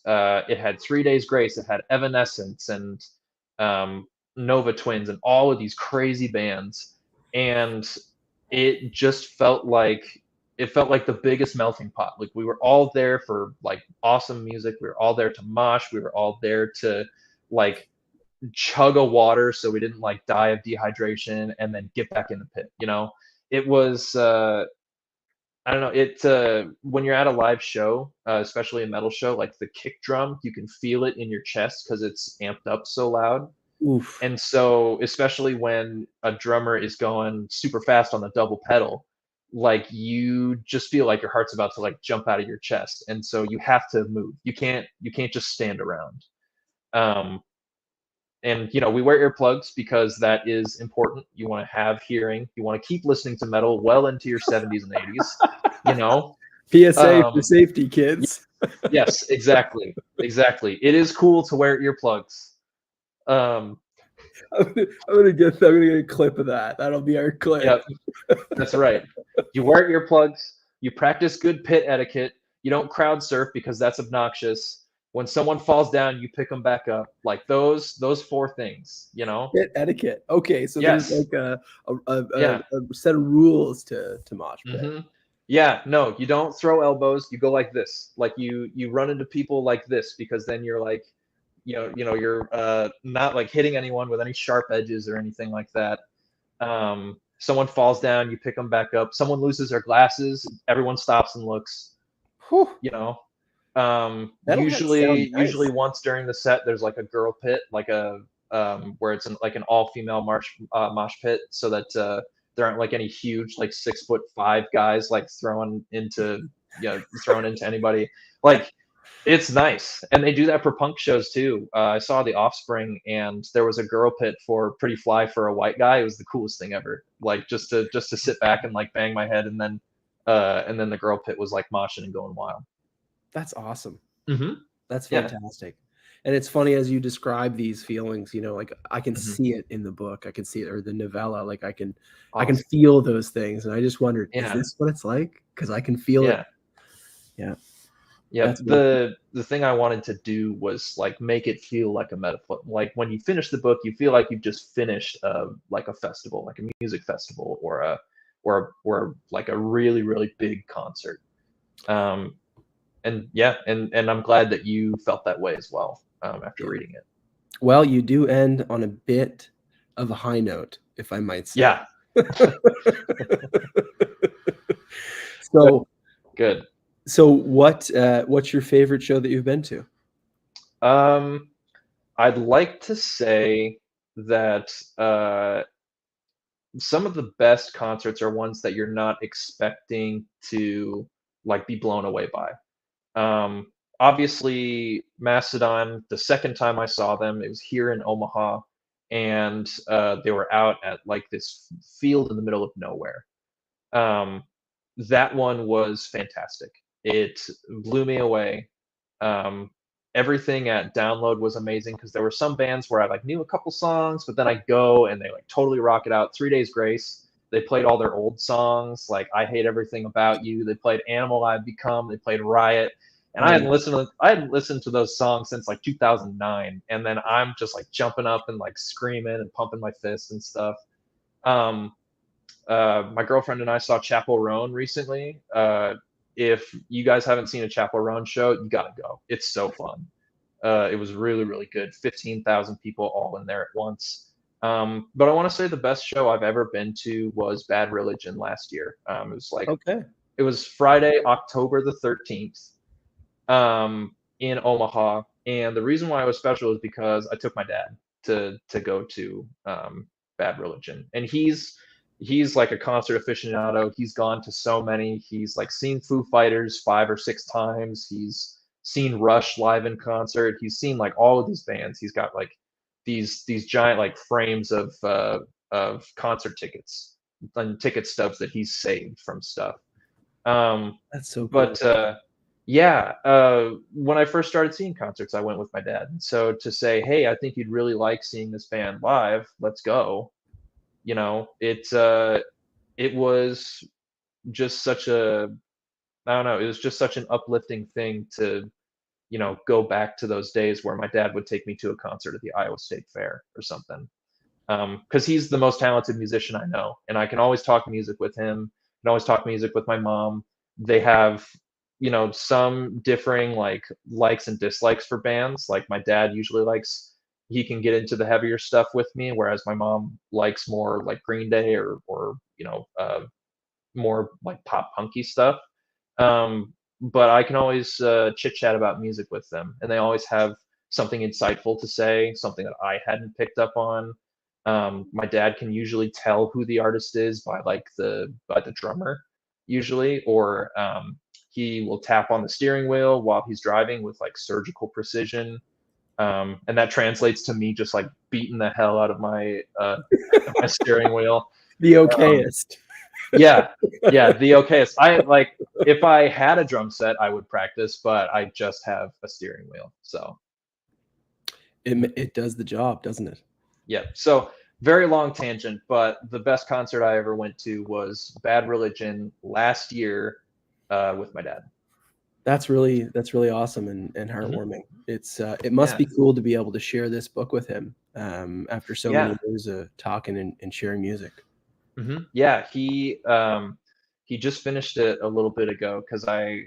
it had 3 Days Grace. It had Evanescence and um, Nova Twins and all of these crazy bands. And it just felt like the biggest melting pot. Like we were all there for like awesome music. We were all there to mosh. We were all there to like chug a water so we didn't like die of dehydration and then get back in the pit. It was I don't know. When you're at a live show, especially a metal show, like the kick drum, you can feel it in your chest because it's amped up so loud. Oof. And so, especially when a drummer is going super fast on the double pedal, like you just feel like your heart's about to like jump out of your chest. And so you have to move. You can't just stand around. Um, and we wear earplugs because that is important. You want to have hearing. You want to keep listening to metal well into your 70s and 80s. You know, PSA for um, safety, y- kids. yes, exactly. It is cool to wear earplugs. Um, I'm gonna get a clip of that. That'll be our clip. yeah, that's right. You wear earplugs. You practice good pit etiquette. You don't crowd surf because that's obnoxious. When someone falls down, you pick them back up. Like those four things. Pit etiquette. Okay, so there's Yes. like Yeah. a set of rules to mosh pit. Hmm. Yeah, no, you don't throw elbows. You go like this. Like you run into people like this because then you're like, you're not like hitting anyone with any sharp edges or anything like that. Someone falls down, you pick them back up. Someone loses their glasses, everyone stops and looks. Whew, You know, that'll sound usually nice. once during the set, there's like a girl pit, like a where it's like an all-female mosh pit, so that there aren't like any huge like 6'5" guys like thrown into anybody. Like it's nice, and they do that for punk shows too. I saw The Offspring, and there was a girl pit for Pretty Fly for a white guy. It was the coolest thing ever. Like just to sit back and like bang my head, and then the girl pit was like moshing and going wild. That's awesome. Hmm. That's Yeah. fantastic. And it's funny as you describe these feelings, like I can Hmm. see it in the book. I can see it or the novella. Like I can Awesome. feel those things. And I just wondered, is Yeah. this what it's like? Because I can feel it. Yeah. Yeah. Yep. That's really cool. The thing I wanted to do was like make it feel like a metaphor. Like when you finish the book, you feel like you've just finished like a festival, like a music festival, or like a really really big concert. Um, and yeah, and I'm glad that you felt that way as well after Yeah. reading it. Well, you do end on a bit of a high note, if I might say. Yeah. Good. So, Good. what's your favorite show that you've been to? Um, I'd like to say that some of the best concerts are ones that you're not expecting to like be blown away by. obviously Mastodon, the second time I saw them, it was here in Omaha, and they were out at like this field in the middle of nowhere. That one was fantastic. It blew me away. Um, Everything at Download was amazing because there were some bands where I like knew a couple songs, but then I go and they like totally rock it out. 3 Days Grace, they played all their old songs, like I Hate Everything About You. They played Animal I've Become. They played Riot, and Right. I hadn't listened to those songs since like 2009. And then I'm just like jumping up and like screaming and pumping my fists and stuff. Um, my girlfriend and I saw Chapel Roan recently. If you guys haven't seen a Chapel Roan show, you gotta go. It's so fun. It was really, really good. 15,000 people all in there at once. But I want to say the best show I've ever been to was Bad Religion last year. It was like Okay. it was Friday, October the 13th, in Omaha. And the reason why it was special is because I took my dad to go to Bad Religion, and he's like a concert aficionado. He's gone to so many. He's like seen Foo Fighters 5 or 6 times. He's seen Rush live in concert. He's seen like all of these bands. He's got like these giant like frames of concert tickets and ticket stubs that he's saved from stuff. That's so cool. But yeah, when I first started seeing concerts, I went with my dad. So to say, hey, I think you'd really like seeing this band live, let's go. You know, it was just such a, I don't know, it was just such an uplifting thing to, go back to those days where my dad would take me to a concert at the Iowa State Fair or something. Because he's the most talented musician I know, and I can always talk music with him. I can always talk music with my mom. They have, some differing like likes and dislikes for bands. Like my dad usually likes, he can get into the heavier stuff with me, whereas my mom likes more like Green Day or more like pop punky stuff. But I can always chit chat about music with them, and they always have something insightful to say, something that I hadn't picked up on. My dad can usually tell who the artist is by the drummer, usually, or he will tap on the steering wheel while he's driving with like surgical precision. And that translates to me just like beating the hell out of my steering wheel. The okayest. Yeah, the okayest. I like, if I had a drum set, I would practice, but I just have a steering wheel. So It does the job, doesn't it? yeah. So very long tangent, but the best concert I ever went to was Bad Religion last year with my dad. That's really awesome and heartwarming. It must be cool to be able to share this book with him after so many years of talking and sharing music. Yeah, he just finished it a little bit ago because I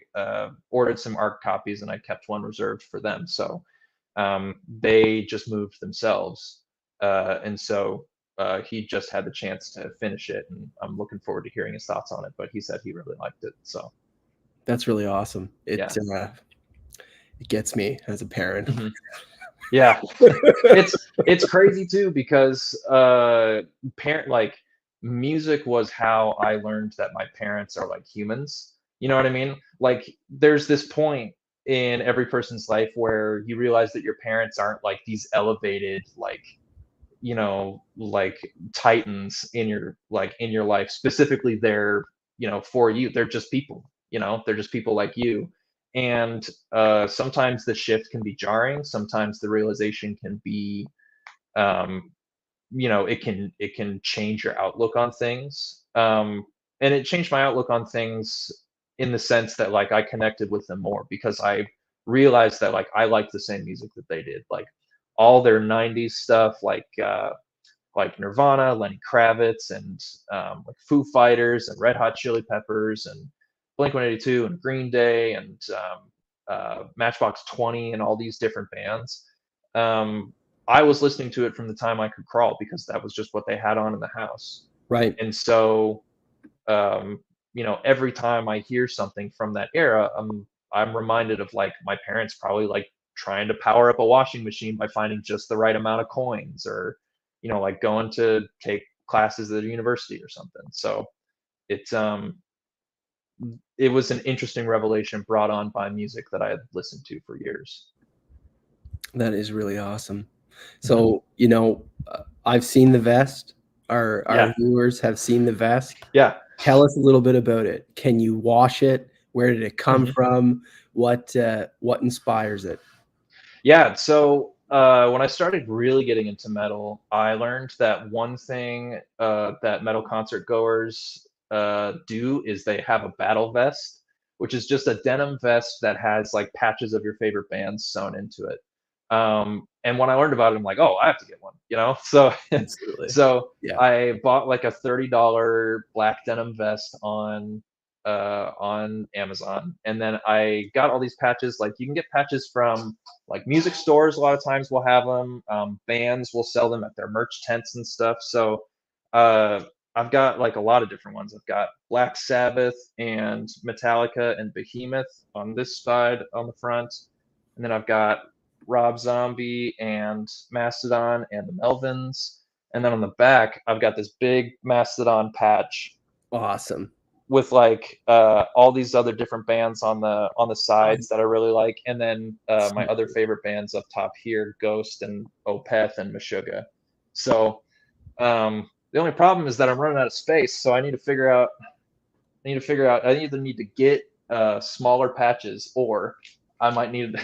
ordered some ARC copies and I kept one reserved for them. So they just moved themselves, and so he just had the chance to finish it, and I'm looking forward to hearing his thoughts on it. But he said he really liked it. So that's really awesome. It gets me as a parent. Yeah, it's crazy too because music was how I learned that my parents are like humans. You know what I mean? Like there's this point in every person's life where you realize that your parents aren't like these elevated like, like titans in your life. Specifically, they're, for you, they're just people. They're just people like you. And sometimes the shift can be jarring. Sometimes the realization can be it can change your outlook on things. And it changed my outlook on things in the sense that like I connected with them more because I realized that like I liked the same music that they did, like all their 90s stuff, like Nirvana, Lenny Kravitz, and like Foo Fighters and Red Hot Chili Peppers and Blink-182 and Green Day and Matchbox 20 and all these different bands. I was listening to it from the time I could crawl because that was just what they had on in the house. Right. And so, every time I hear something from that era, I'm reminded of like my parents probably like trying to power up a washing machine by finding just the right amount of coins, or like going to take classes at a university or something. So it's it was an interesting revelation brought on by music that I had listened to for years. That is really awesome. So, you know, I've seen the vest. Our viewers have seen the vest. Yeah. Tell us a little bit about it. Can you wash it? Where did it come from? What inspires it? Yeah. So when I started really getting into metal, I learned that one thing that metal concert goers do is they have a battle vest, which is just a denim vest that has like patches of your favorite bands sewn into it. And when I learned about it, I'm like, oh, I have to get one, you know? So, Absolutely. so Yeah. I bought like a $30 black denim vest on Amazon, and then I got all these patches. Like you can get patches from like music stores. A lot of times will have them. Bands will sell them at their merch tents and stuff. So I've got like a lot of different ones. I've got Black Sabbath and Metallica and Behemoth on this side on the front, and then I've got Rob Zombie and Mastodon and the Melvins. And then on the back, I've got this big Mastodon patch Awesome. with like all these other different bands on the sides that I really like, and then my other favorite bands up top here, Ghost and Opeth and Meshuggah. So the only problem is that I'm running out of space, so I need to figure out. I either need to get smaller patches, or I might need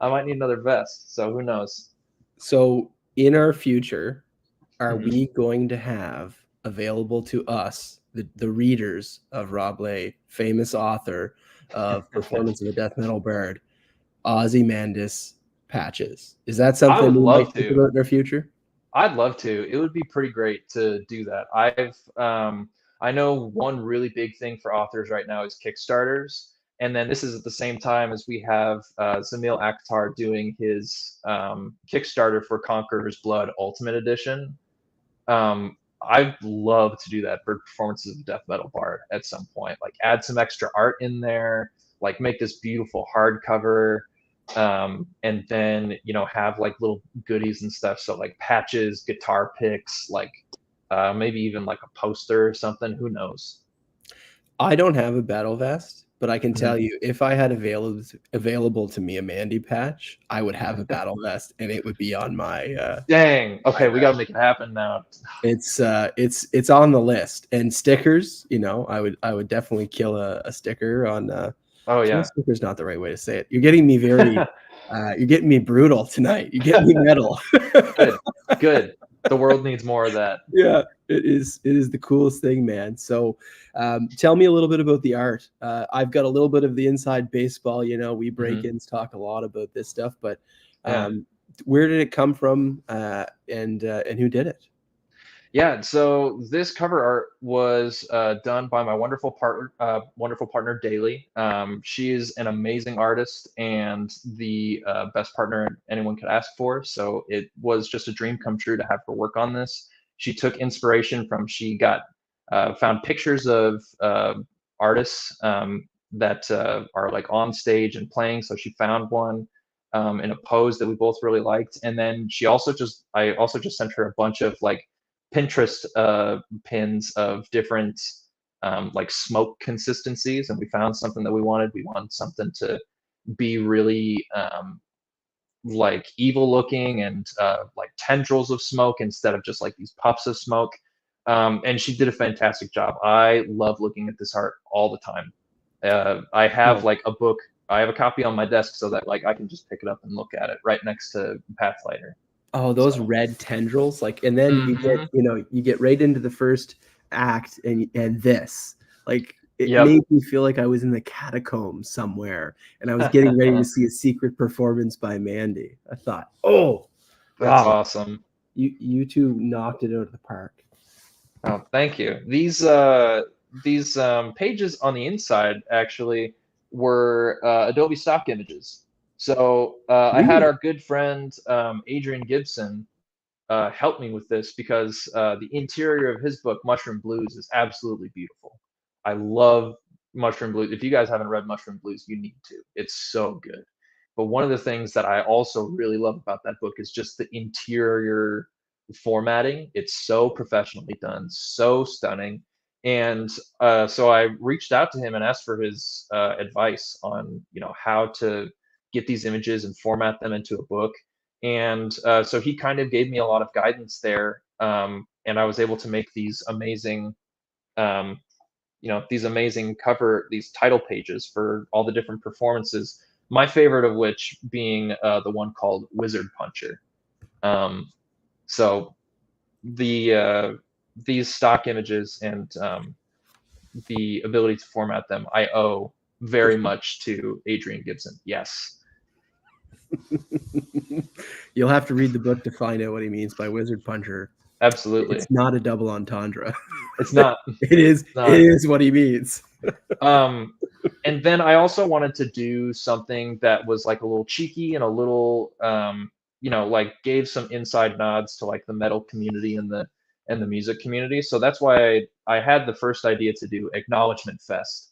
I might need another vest. So who knows? So in our future, are we going to have available to us, the readers of Rob Leigh, famous author of Performance of a Death Metal Bard, Ozymandias patches? Is that I something would we love might think to. about in our future? I'd love to. It would be pretty great to do that. I know one really big thing for authors right now is Kickstarters, and then this is at the same time as we have Zamil Akhtar doing his Kickstarter for Conqueror's Blood Ultimate Edition. I'd love to do that for Performances of Death Metal Bard at some point. Like add some extra art in there, like make this beautiful hardcover, and then have like little goodies and stuff. So like patches, guitar picks, like maybe even like a poster or something. Who knows? I don't have a battle vest, but I can tell you, if I had available to me a Mandy patch, I would have a battle vest, and it would be on my. Dang. Okay, we gotta make it happen now. It's on the list, and stickers. I would definitely kill a sticker on. Oh Kill yeah. sticker's not the right way to say it. You're getting me you're getting me brutal tonight. You get me metal. Good. Good. The world needs more of that. Yeah, it is the coolest thing, man. So tell me a little bit about the art. I've got a little bit of the inside baseball. We break-ins talk a lot about this stuff, but where did it come from, and who did it? Yeah, so this cover art was done by my wonderful partner Daly. She is an amazing artist and the best partner anyone could ask for. So it was just a dream come true to have her work on this. She took inspiration from found pictures of artists that are like on stage and playing. So she found one in a pose that we both really liked, and then I also just sent her a bunch of like Pinterest pins of different like smoke consistencies, and we found something that we wanted. We wanted something to be really like evil looking and like tendrils of smoke instead of just like these puffs of smoke. And she did a fantastic job. I love looking at this art all the time. I have like a book. I have a copy on my desk so that like I can just pick it up and look at it right next to Pathlighter. Oh, those red tendrils, and then you get right into the first act, and this, it made me feel like I was in the catacombs somewhere, and I was getting ready to see a secret performance by Mandy. I thought, oh, that's awesome. You two knocked it out of the park. Oh, thank you. These pages on the inside actually were Adobe stock images. So I had our good friend Adrien Gibson help me with this because the interior of his book, Mushroom Blues, is absolutely beautiful. I love Mushroom Blues. If you guys haven't read Mushroom Blues, you need to. It's so good. But one of the things that I also really love about that book is just the interior formatting. It's so professionally done, so stunning. And so I reached out to him and asked for his advice on, how to get these images and format them into a book. And so he kind of gave me a lot of guidance there, and I was able to make these amazing, um, these title pages for all the different performances. My favorite of which being the one called Wizard Puncher. So these stock images and the ability to format them, I owe very much to Adrien Gibson. Yes. You'll have to read the book to find out what he means by Wizard Puncher. Absolutely. It's not a double entendre. It's not. It is. Not. It is what he means. And then I also wanted to do something that was like a little cheeky and a little, like gave some inside nods to like the metal community and the music community. So that's why I had the first idea to do Acknowledgement Fest,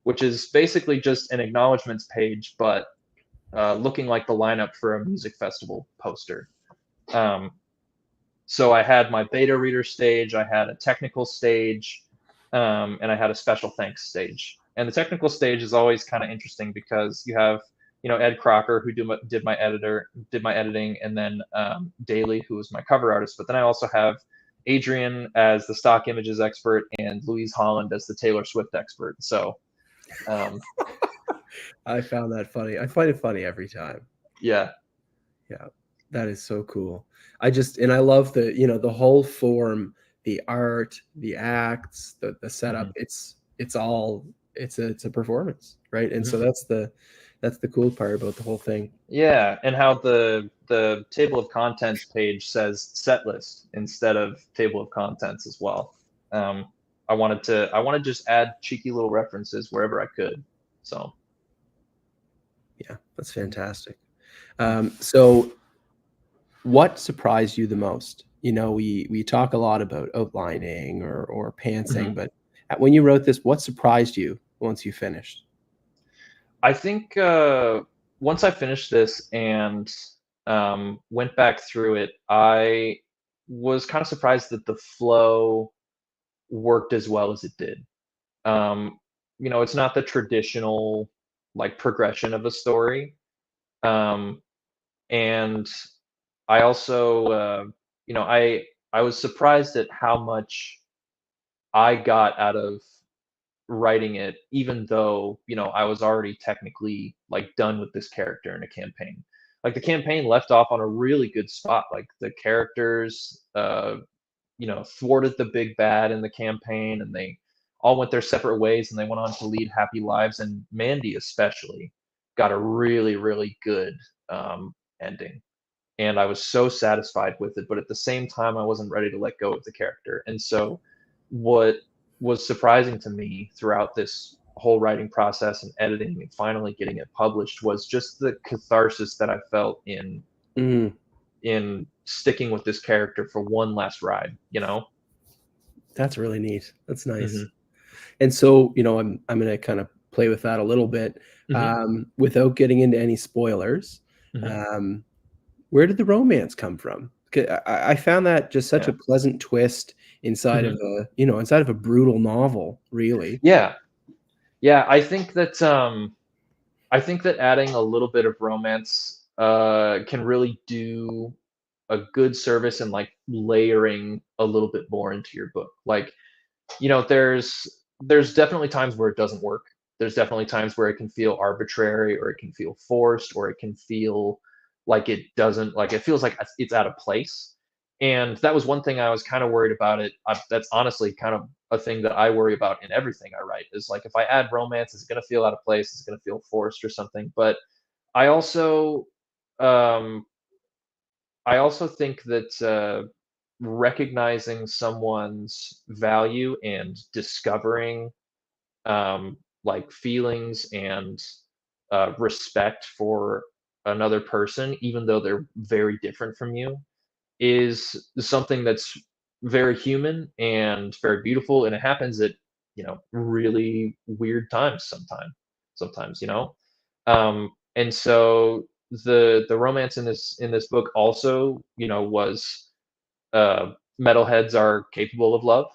which is basically just an acknowledgements page, but looking like the lineup for a music festival poster. So I had my beta reader stage, I had a technical stage, and I had a special thanks stage. And the technical stage is always kind of interesting because you have, Ed Crocker, who did my editing, and then Daly, who was my cover artist. But then I also have Adrien as the stock images expert and Louise Holland as the Taylor Swift expert. So I found that funny. I find it funny every time. Yeah. That is so cool. I love the whole form, the art, the acts, the setup. Mm-hmm. It's a performance, right? And so that's the cool part about the whole thing. Yeah, and how the table of contents page says set list instead of table of contents as well. I wanted to just add cheeky little references wherever I could. So yeah, that's fantastic. So what surprised you the most? We talk a lot about outlining or pantsing, but when you wrote this, what surprised you once you finished? I think once I finished this and went back through it, I was kind of surprised that the flow worked as well as it did. It's not the traditional like progression of a story. And I also, I was surprised at how much I got out of writing it, even though, I was already technically like done with this character in a campaign. Like the campaign left off on a really good spot. Like the characters, thwarted the big bad in the campaign, and they all went their separate ways, and they went on to lead happy lives. And Mandy especially got a really, really good ending. And I was so satisfied with it, but at the same time, I wasn't ready to let go of the character. And so, what was surprising to me throughout this whole writing process and editing and finally getting it published was just the catharsis that I felt in sticking with this character for one last ride. That's really neat. That's nice. Mm-hmm. And so, I'm going to kind of play with that a little bit, without getting into any spoilers. Where did the romance come from? I found that just such a pleasant twist inside of a brutal novel, really. Yeah. I think that adding a little bit of romance can really do a good service in like layering a little bit more into your book. Like, there's definitely times where it doesn't work. There's definitely times where it can feel arbitrary, or it can feel forced, or it can feel like it doesn't, like it feels like it's out of place. And that was one thing I was kind of worried about it. That's honestly kind of a thing that I worry about in everything I write, is like, if I add romance, is it going to feel out of place? Is it going to feel forced or something? But I also, think that recognizing someone's value and discovering like feelings and respect for another person, even though they're very different from you, is something that's very human and very beautiful, and it happens at really weird times sometimes. And so the romance in this book also was metalheads are capable of love.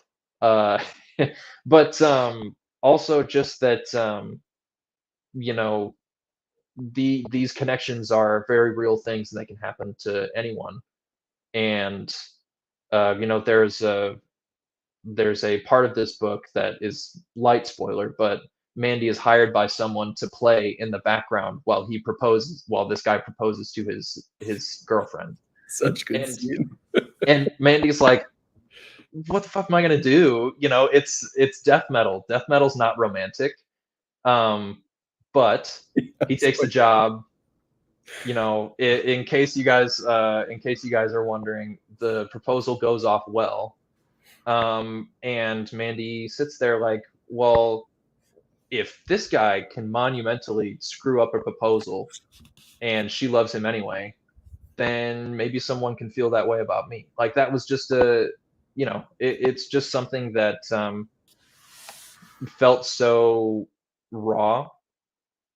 But also just that you know these connections are very real things and they can happen to anyone. And there's a part of this book that is light spoiler, but Mandy is hired by someone to play in the background while this guy proposes to his girlfriend. Such good And scene. Mandy's like, what the fuck am I gonna do? It's death metal. Death metal's not romantic. But he takes the job. In case you guys are wondering, the proposal goes off well. And Mandy sits there like, well, if this guy can monumentally screw up a proposal and she loves him anyway, then maybe someone can feel that way about me. Like that was just it's just something that felt so raw,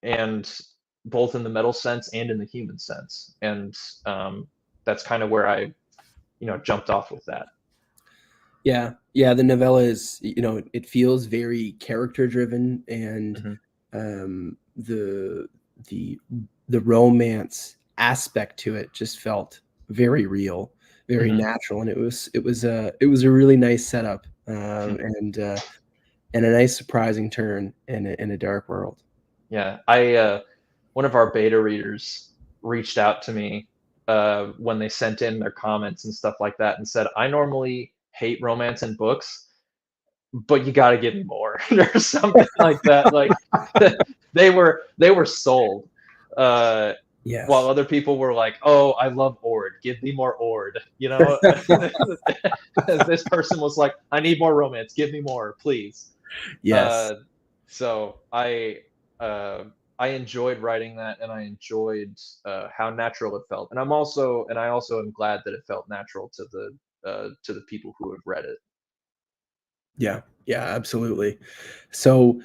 and both in the metal sense and in the human sense. And that's kind of where I jumped off with that. Yeah, yeah. The novella is, it feels very character driven, and Mhm. the the romance aspect to it just felt very real, very Mhm. natural, and it was a really nice setup, and a nice surprising turn in a dark world. Yeah, one of our beta readers reached out to me when they sent in their comments and stuff like that and said, I normally hate romance in books, but you got to give me more or something like that. Like they were sold. Uh, while Yes. other people were like, "Oh, I love Ord. Give me more Ord." This person was like, "I need more romance. Give me more, please." Yes. Uh, so uh, I enjoyed writing that, and I enjoyed how natural it felt. And I also am glad that it felt natural to the people who have read it. Yeah. Yeah, absolutely. So,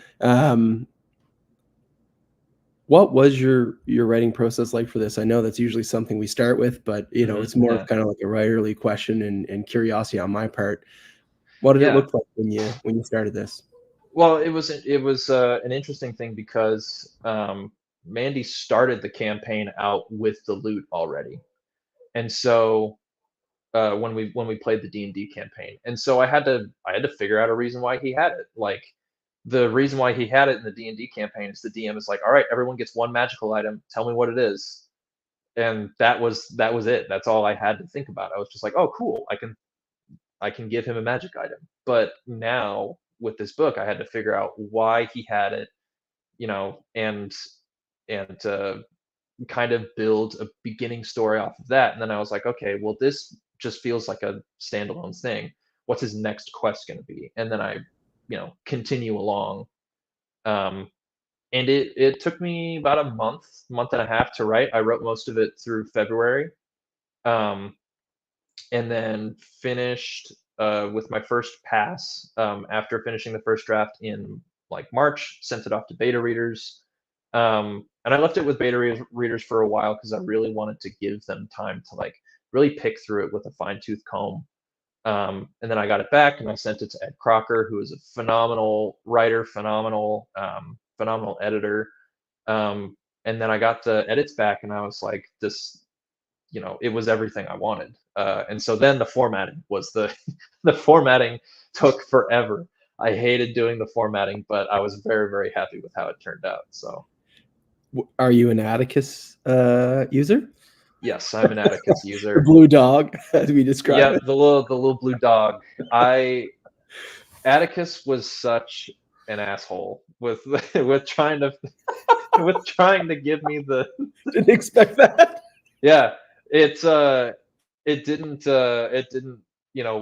what was your writing process like for this? I know that's usually something we start with, but it's more of Yeah, kind of like a writerly question and curiosity on my part. What did it yeah. look like when you started this? Well, it was an interesting thing because Mandy started the campaign out with the loot already, and so when we played the D&D campaign, and so I had to figure out a reason why he had it. Like the reason why he had it in the D&D campaign is the DM is like, all right, everyone gets one magical item. Tell me what it is, and that was it. That's all I had to think about. I was just like, oh, cool, I can give him a magic item. But now with this book, I had to figure out why he had it, and kind of build a beginning story off of that. And then I was like, okay, well, this just feels like a standalone thing. What's his next quest going to be? And then I, continue along. Um, and it took me about a month and a half to write. I wrote most of it through February. Um, and then finished with my first pass after finishing the first draft in like March. Sent it off to beta readers, and I left it with readers for a while because I really wanted to give them time to like really pick through it with a fine tooth comb. And then I got it back and I sent it to Ed Crocker, who is a phenomenal writer, phenomenal editor. Um, and then I got the edits back and I was like, it was everything I wanted. And so then the formatting was the formatting took forever. I hated doing the formatting, but I was very, very happy with how it turned out. So Are you an Atticus user? yes, I'm an Atticus The user. blue dog, as we describe Yeah, it. the little blue dog. I Atticus was such an asshole with with trying to with trying to give me the Didn't expect that. yeah, it didn't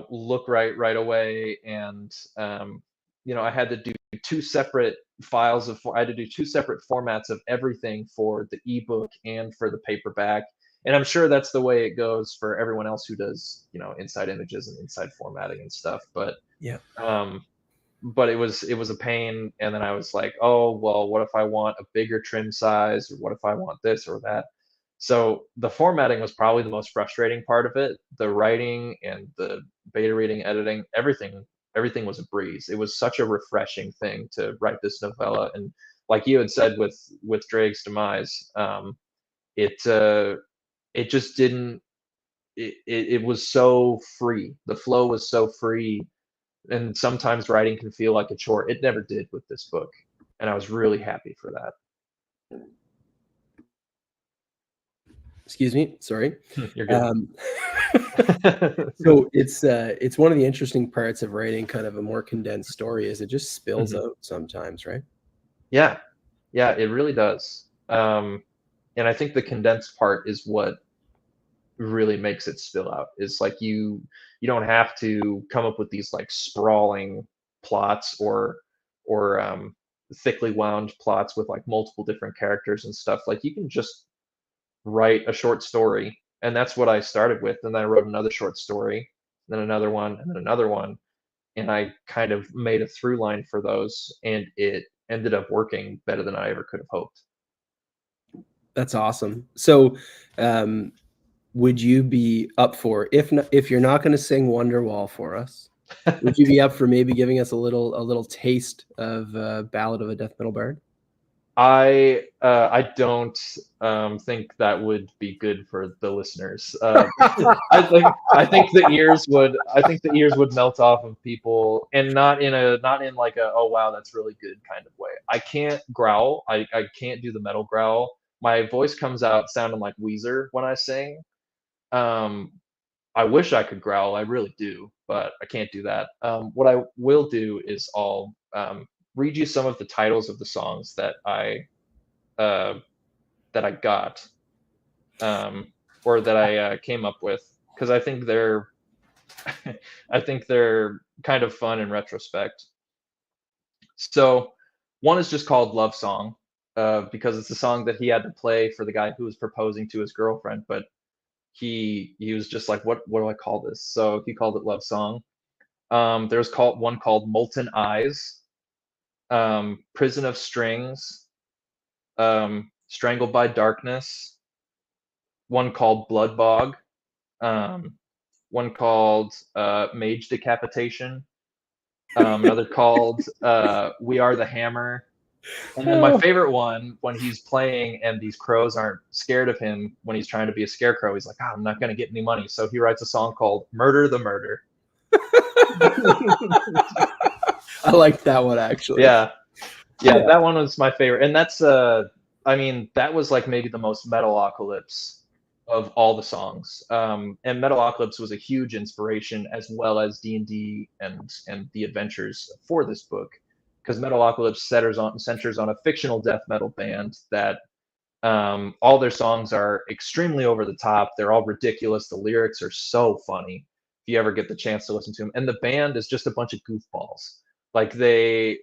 look right away. And I had to do two separate I had to do two separate formats of everything for the ebook and for the paperback. And I'm sure that's the way it goes for everyone else who does inside images and inside formatting and stuff. Yeah. Um but it was a pain. And then I was like, oh well, what if I want a bigger trim size, or what if I want this or that? So the formatting was probably the most frustrating part of it. The writing and the beta reading, editing, everything everything was a breeze. It was such a refreshing thing to write this novella, and like you had said with Dragh's Demise, it just didn't. It was so free. The flow was so free, and sometimes writing can feel like a chore. It never did with this book, and I was really happy for that. Excuse me, sorry. You're good. So it's one of the interesting parts of writing kind of a more condensed story is it just spills out sometimes, right? Yeah, it really does. And I think the condensed part is what really makes it spill out. Is like you don't have to come up with these like sprawling plots or thickly wound plots with like multiple different characters and stuff. Like you can just write a short story, and that's what I started with. And then I wrote another short story, then another one, and then another one, and I kind of made a through line for those, and it ended up working better than I ever could have hoped. That's awesome. So, would you be up for, if you're not going to sing Wonderwall for us, would you be up for maybe giving us a little taste of Ballad of a Death Metal Bard? I don't think that would be good for the listeners. I think the ears would melt off of people, and not in like a, oh wow, that's really good kind of way. I can't growl. I can't do the metal growl. My voice comes out sounding like Weezer when I sing. I wish I could growl, I really do, but I can't do that. What I will do is I'll read you some of the titles of the songs that I got, or that I came up with, because I think they're I think they're kind of fun in retrospect. So one is just called Love Song, because it's a song that he had to play for the guy who was proposing to his girlfriend, but he was just like, what do I call this? So he called it Love Song. There's one called Molten Eyes, Prison of Strings, Strangled by Darkness, one called Blood Bog, one called Mage Decapitation, another called We Are the Hammer. And then my favorite one, when he's playing and these crows aren't scared of him when he's trying to be a scarecrow, he's like, oh, I'm not going to get any money. So he writes a song called Murder the Murder. I like that one, actually. Yeah, that one was my favorite. And that's, I mean, that was like maybe the most Metalocalypse of all the songs. And Metalocalypse was a huge inspiration, as well as D&D and the adventures for this book, because Metalocalypse centers on a fictional death metal band that all their songs are extremely over the top. They're all ridiculous. The lyrics are so funny if you ever get the chance to listen to them. And the band is just a bunch of goofballs. Like they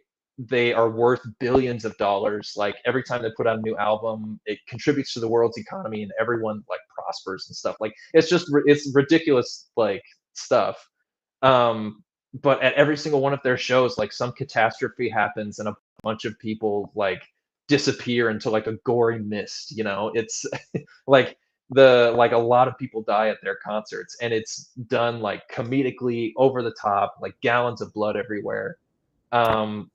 are worth billions of dollars. Like every time they put out a new album, it contributes to the world's economy, and everyone like prospers and stuff. Like it's ridiculous like stuff. But at every single one of their shows, like some catastrophe happens and a bunch of people like disappear into like a gory mist. It's like a lot of people die at their concerts, and it's done like comedically over the top, like gallons of blood everywhere. And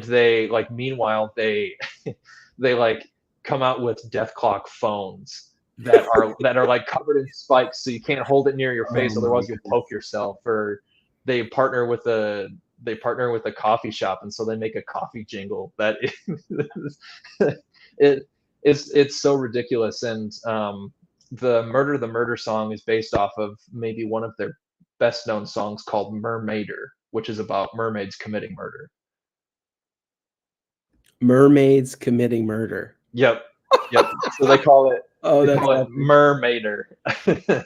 they like meanwhile they they like come out with death clock phones that are like covered in spikes, so you can't hold it near your face, otherwise you'll poke yourself. Or they partner with a coffee shop, and so they make a coffee jingle that it's so ridiculous. And the Murder song is based off of maybe one of their best known songs called Mermaider, which is about mermaids committing murder. Mermaids committing murder. Yep. So they call it Mermaider.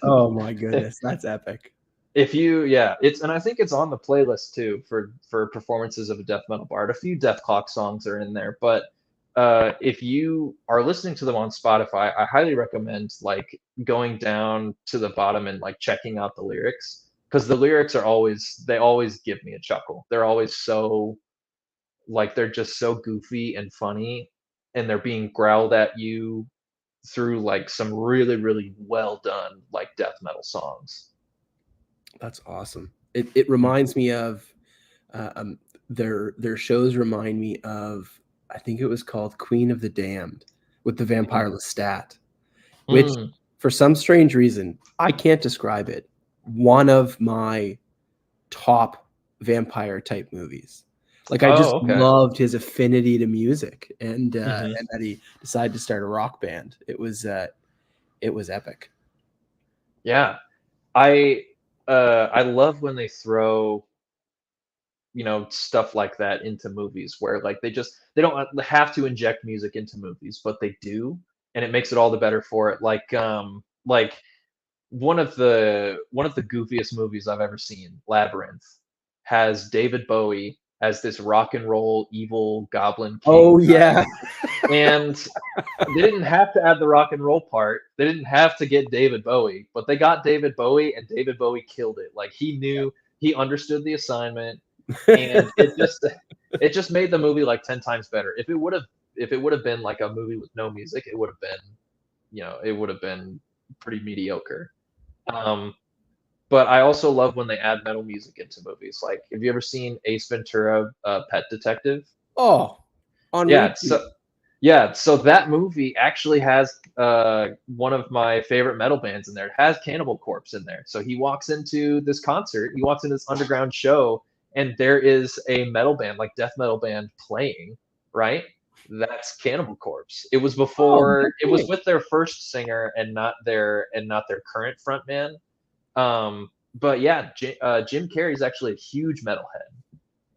Oh my goodness, that's epic. And I think it's on the playlist too for performances of a death metal bard. A few Death Clock songs are in there, but if you are listening to them on Spotify, I highly recommend like going down to the bottom and like checking out the lyrics, because the lyrics they always give me a chuckle. They're always so like they're just so goofy and funny, and they're being growled at you through like some really, really well done like death metal songs. That's awesome. It reminds me of their shows remind me of, I think it was called Queen of the Damned with the vampire Lestat, which Mm. for some strange reason I can't describe it. One of my top vampire type movies. Like I just Oh, okay. loved his affinity to music and Mhm. and that he decided to start a rock band. It was epic. Yeah. I love when they throw, stuff like that into movies where like they don't have to inject music into movies, but they do, and it makes it all the better for it. Like one of the goofiest movies I've ever seen, Labyrinth, has David Bowie as this rock and roll evil goblin king Oh guy. yeah. And they didn't have to add the rock and roll part. They didn't have to get David Bowie, but they got David Bowie, and David Bowie killed it. Like he understood the assignment, and it just made the movie like 10 times better. If it would have been like a movie with no music, it would have been pretty mediocre. Um, but I also love when they add metal music into movies. Like, have you ever seen Ace Ventura, Pet Detective? Oh, on Yeah, repeat. so that movie actually has one of my favorite metal bands in there. It has Cannibal Corpse in there. So he walks into this concert, he walks into this underground show, and there is a metal band, like death metal band, playing, right? That's Cannibal Corpse. It was Oh, before, no it was kidding. with their first singer and not their current frontman. But yeah, Jim Carrey's actually a huge metalhead.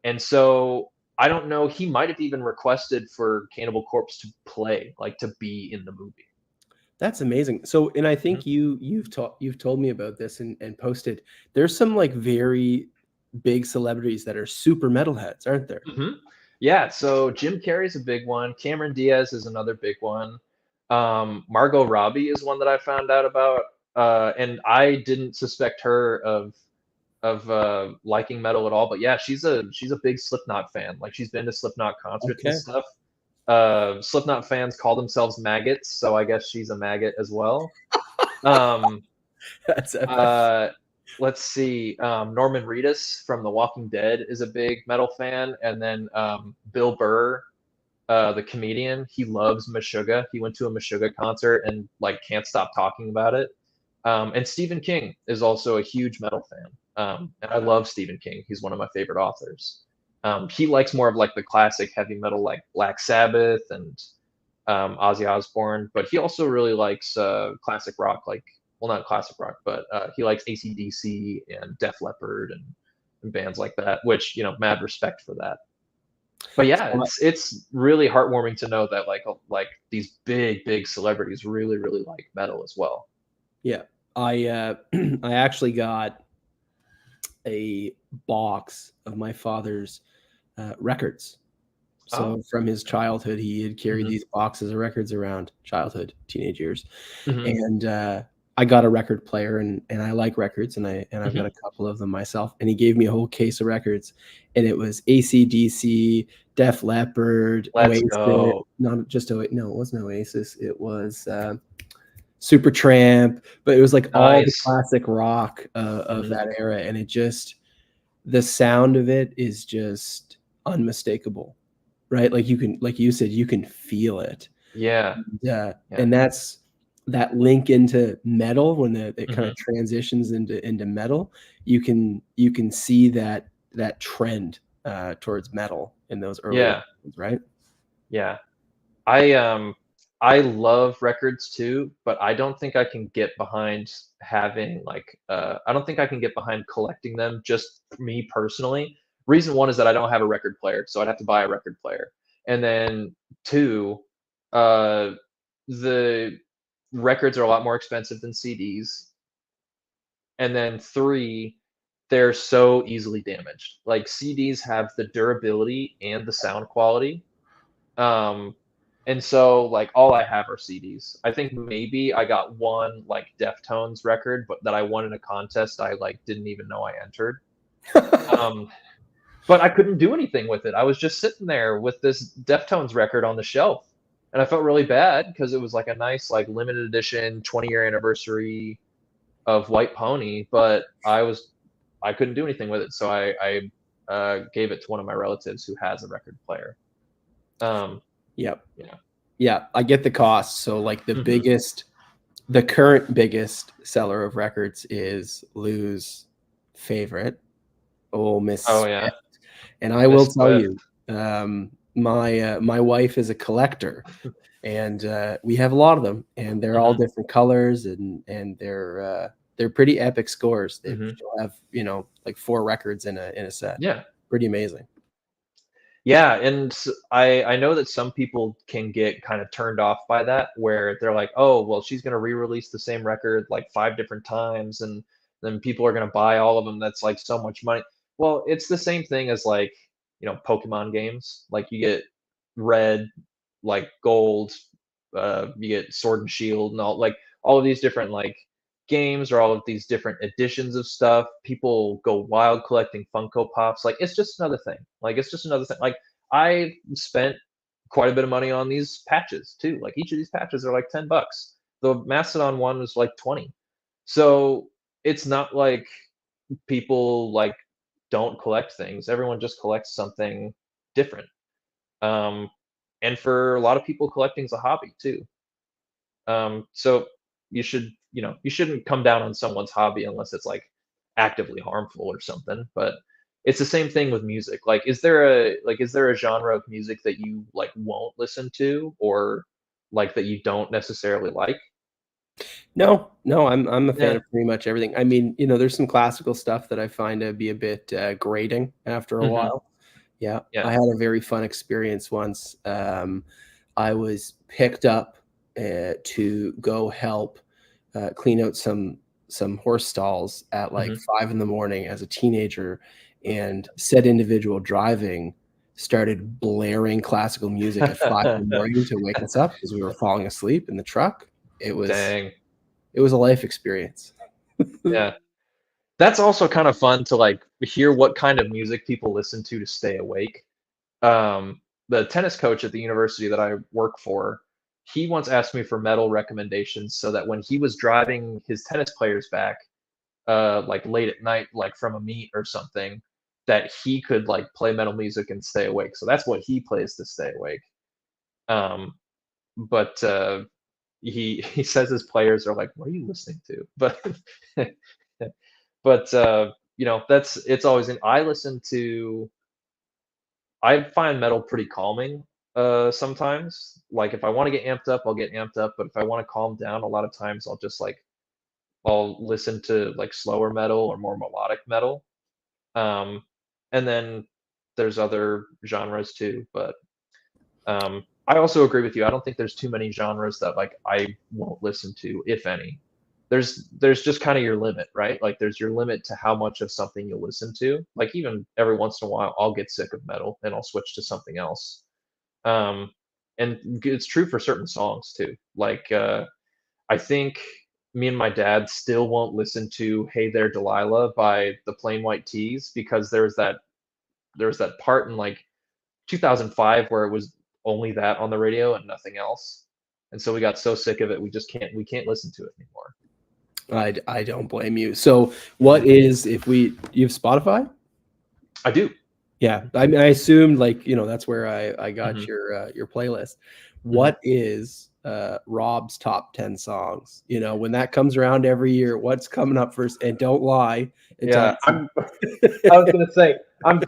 And so I don't know, he might have even requested for Cannibal Corpse to play, like to be in the movie. That's amazing. So, and I Mhm. think you've told me about this and posted. There's some like very big celebrities that are super metalheads, aren't there? Mhm. Yeah, so Jim Carrey's a big one. Cameron Diaz is another big one. Margot Robbie is one that I found out about, and I didn't suspect her of liking metal at all. But yeah, she's a big Slipknot fan. Like she's been to Slipknot concerts and Okay. stuff. Slipknot fans call themselves maggots, so I guess she's a maggot as well. Um, That's epic. uh, let's see. Norman Reedus from The Walking Dead is a big metal fan, and then Bill Burr, the comedian, he loves Meshuggah. He went to a Meshuggah concert and like can't stop talking about it. And Stephen King is also a huge metal fan. And I love Stephen King. He's one of my favorite authors. He likes more of like the classic heavy metal, like Black Sabbath and Ozzy Osbourne, but he also really likes classic rock, like, well, not classic rock, but he likes AC/DC and Def Leppard and bands like that, which, mad respect for that. But yeah, So, it's really heartwarming to know that like these big celebrities really really like metal as well. yeah, I actually got a box of my father's records. Oh, So from his childhood, he had carried hmm these boxes of records around, childhood, teenage years, hmm and I got a record player, and I like records, and I've got hmm a couple of them myself. And he gave me a whole case of records, and it was AC/DC, Def Leppard, Let's Oasis, go. not just Oasis. No, it wasn't Oasis. It was Supertramp, but it was like all the Nice. classic rock of hmm that era, and it just the sound of it is just unmistakable, right? Like you can, like you said, you can feel it. Yeah. Yeah, Yeah. and that's that link into metal when it kind hmm of transitions into metal. You can see that trend towards metal in those earlier Yeah. bands, right? Yeah. I love records too, but I don't think I can get behind having like I don't think I can get behind collecting them, just me personally. Reason one is that I don't have a record player, so I'd have to buy a record player. And then two, uh the records are a lot more expensive than CDs. And then three, they're so easily damaged. Like CDs have the durability and the sound quality, um, and so like all I have are CDs. I think maybe I got one like Deftones record, but that I won in a contest I like didn't even know I entered. Um, but I couldn't do anything with it. I was just sitting there with this Deftones record on the shelf, and I felt really bad because it was like a nice like limited edition 20-year anniversary of White Pony. But I couldn't do anything with it, so I gave it to one of my relatives who has a record player. Yep. Yeah. Yeah, I get the cost. So like the current biggest seller of records is Lou's favorite, Ole Miss Oh Swift. yeah. And I will Miss tell Swift. you, my wife is a collector, and we have a lot of them, and they're all different colors, and they're pretty epic scores. She'll have like 4 records in a set. Yeah. Pretty amazing. Yeah, and I know that some people can get kind of turned off by that, where they're like, oh, well, she's going to re-release the same record like 5 different times, and then people are going to buy all of them. That's like so much money. Well, it's the same thing as like, Pokemon games. Like you get red, like gold, you get Sword and Shield, and all of these different like games or all of these different editions of stuff. People go wild collecting Funko Pops. Like it's just another thing. Like it's just another thing. Like I spent quite a bit of money on these patches too. Like each of these patches are like $10. The Mastodon one was like 20. So it's not like people like don't collect things. Everyone just collects something different. Um, and for a lot of people, collecting's a hobby too. So you shouldn't come down on someone's hobby unless it's like actively harmful or something. But it's the same thing with music. Like, is there a genre of music that you like won't listen to, or like that you don't necessarily like? No, I'm a fan Yeah. of pretty much everything. I mean, there's some classical stuff that I find to be a bit grating after a Hmm. while. Yeah, I Yeah. had a very fun experience once. I was picked up to go help clean out some horse stalls at like Hmm. 5 in the morning as a teenager, and said individual driving started blaring classical music at 5 in the morning to wake us up because we were falling asleep in the truck. It was Dang. it was a life experience. Yeah. That's also kind of fun to like hear what kind of music people listen to stay awake. The tennis coach at the university that I work for, he once asked me for metal recommendations so that when he was driving his tennis players back, like late at night, like from a meet or something, that he could like play metal music and stay awake. So that's what he plays to stay awake. Um, but he says his players are like, "What are you listening to?" But that's it's always in. I find metal pretty calming, sometimes. Like, if I wanna get amped up, I'll get amped up, but if I wanna calm down, a lot of times I'll listen to, like, slower metal or more melodic metal. Um, and then there's other genres too, but, I also agree with you. I don't think there's too many genres that, like, I won't listen to, if any. There's just kinda your limit, right? Like, there's your limit to how much of something you'll listen to. Like, even every once in a while, I'll get sick of metal, and I'll switch to something else. Um, and it's true for certain songs too. Like, I think me and my dad still won't listen to "Hey There, Delilah" by the Plain White T's because there was that part in, like, 2005 where it was only that on the radio and nothing else, and so we got so sick of it, we can't listen to it anymore. I don't blame you. So, what is if we you have Spotify? I do. Yeah, I mean, I assumed like that's where I got Mhm, your playlist. mhm. What is Rob's top 10 songs? When that comes around every year, what's coming up first? And don't lie and tell Yeah, me. I was gonna say, I'm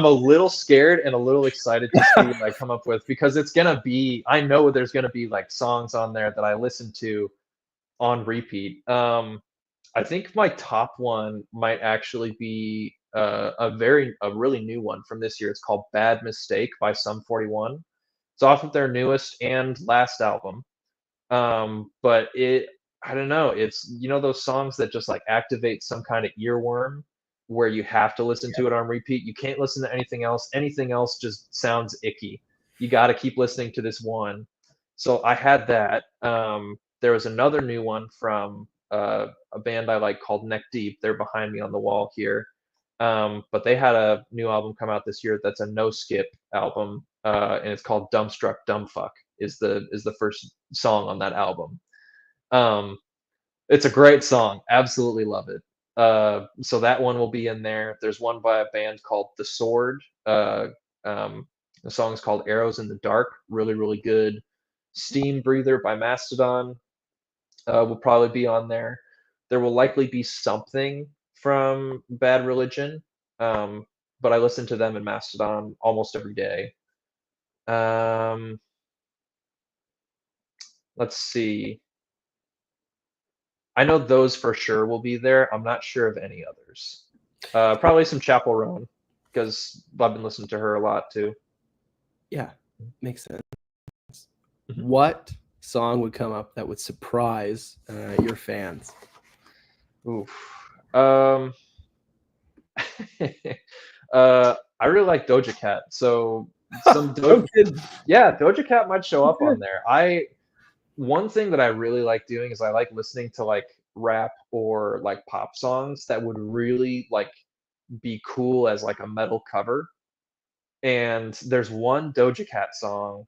a little scared and a little excited to see what I come up with because I know there's gonna be, like, songs on there that I listen to on repeat. I think my top one might actually be a really new one from this year. It's called "Bad Mistake" by Sum 41. It's off of their newest and last album. But I don't know. It's those songs that just like activate some kind of earworm where you have to listen to it on repeat. You can't listen to anything else. Anything else just sounds icky. You got to keep listening to this one. So I had that. There was another new one from a band I like called Neck Deep. They're behind me on the wall here. But they had a new album come out this year that's a no skip album, and it's called Dumbstruck Dumbfuck is the first song on that album. Um, it's a great song. Absolutely love it. So that one will be in there. There's one by a band called The Sword. The song's called Arrows in the Dark. Really, really good. Steam Breather by Mastodon will probably be on there. There will likely be something from Bad Religion, but I listen to them in Mastodon almost every day. Let's see. I know those for sure will be there. I'm not sure of any others. Probably some Chapel Roan, because I've been listening to her a lot too. Yeah, makes sense. Mhm. What song would come up that would surprise your fans? Oof. I really like Doja Cat, so some Doja, Doja Cat might show up on there. One thing that I really like doing is I like listening to like rap or like pop songs that would really like be cool as like a metal cover. And there's one Doja Cat song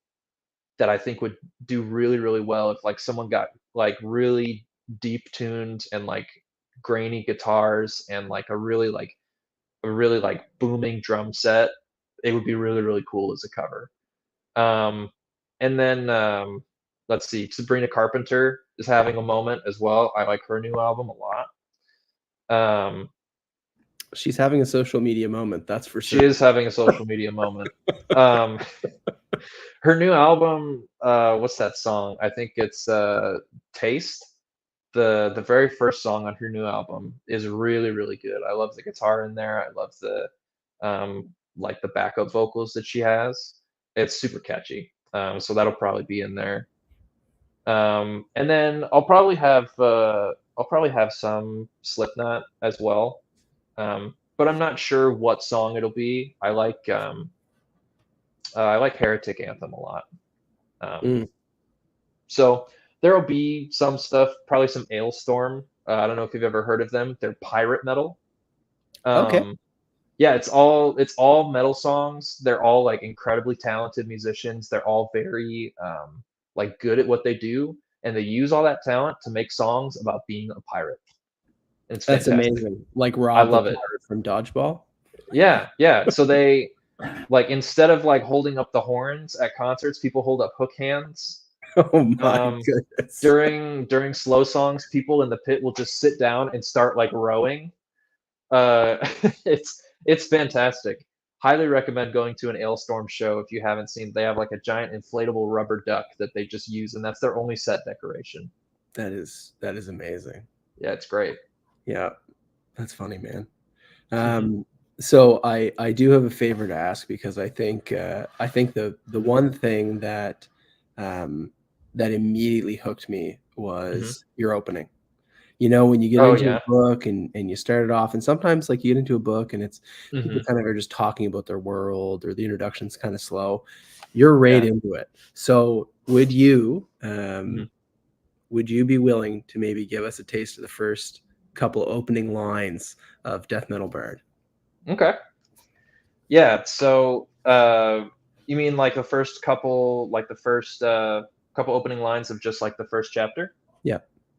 that I think would do really, really well if like someone got like really deep tuned and like grainy guitars and like a really like booming drum set. It would be really, really cool as a cover. Um, and then let's see, Sabrina Carpenter is having a moment as well. I like her new album a lot. She's having a social media moment, that's for She sure. is having a social media moment. Um, her new album, what's that song? I think it's Taste. The very first song on her new album is really, really good. I love the guitar in there. I love the like the backup vocals that she has. It's super catchy. So that'll probably be in there. And then I'll probably have some Slipknot as well. But I'm not sure what song it'll be. I like Heretic Anthem a lot. So there'll be some stuff, probably some Ailstorm. I don't know if you've ever heard of them. They're pirate metal. Okay. Yeah, it's all metal songs. They're all like incredibly talented musicians. They're all very like good at what they do, and they use all that talent to make songs about being a pirate. It's That's fantastic. amazing. Like I Rob the love it. pirate from Dodgeball. Yeah, yeah. So they like instead of like holding up the horns at concerts, people hold up hook hands. Oh my goodness. During slow songs, people in the pit will just sit down and start like rowing. It's fantastic. Highly recommend going to an Ailstorm show if you haven't seen. They have like a giant inflatable rubber duck that they just use, and that's their only set decoration. That is amazing. Yeah, it's great. Yeah, that's funny, man. So I do have a favor to ask, because I think the one thing that that immediately hooked me was your opening. You know, when you get into a book and you start it off, and sometimes like you get into a book and it's people kind of are just talking about their world, or the introduction's kind of slow. You're right into it. So would you be willing to maybe give us a taste of the first couple opening lines of Death Metal Bard? Okay. Yeah. So you mean like the first couple, couple opening lines of just like the first chapter?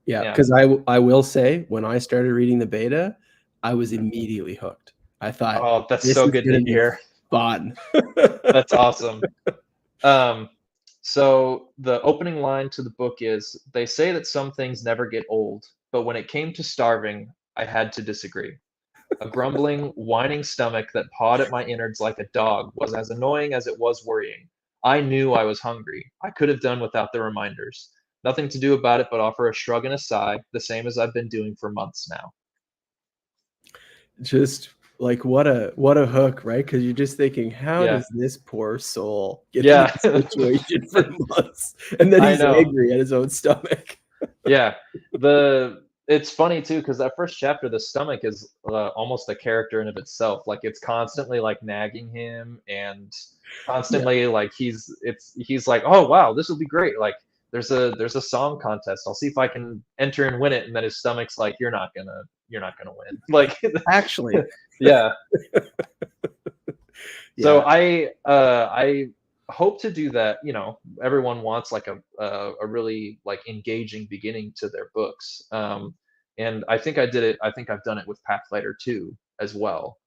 Yeah, because I will say, when I started reading the beta, I was immediately hooked. I thought, oh, that's this so is good gonna to be hear. fun. That's awesome. So the opening line to the book is, "They say that some things never get old, but when it came to starving, I had to disagree. A grumbling, whining stomach that pawed at my innards like a dog was as annoying as it was worrying. I knew I was hungry. I could have done without the reminders. Nothing to do about it but offer a shrug and a sigh, the same as I've been doing for months now." Just like, what a hook, right? Because you're just thinking, how Yeah. does this poor soul get in Yeah. this situation for months? And then I he's know. angry at his own stomach. Yeah. It's funny too, because that first chapter, the stomach is almost a character in of itself. Like it's constantly like nagging him, and constantly like he's like, "Oh wow, this will be great." Like there's a song contest. I'll see if I can enter and win it. And then his stomach's like, you're not gonna win." Like Actually. yeah. So Yeah. I hope to do that. You know, everyone wants like a really like engaging beginning to their books. and I think I did it. I think I've done it with Pathlighter 2 as well.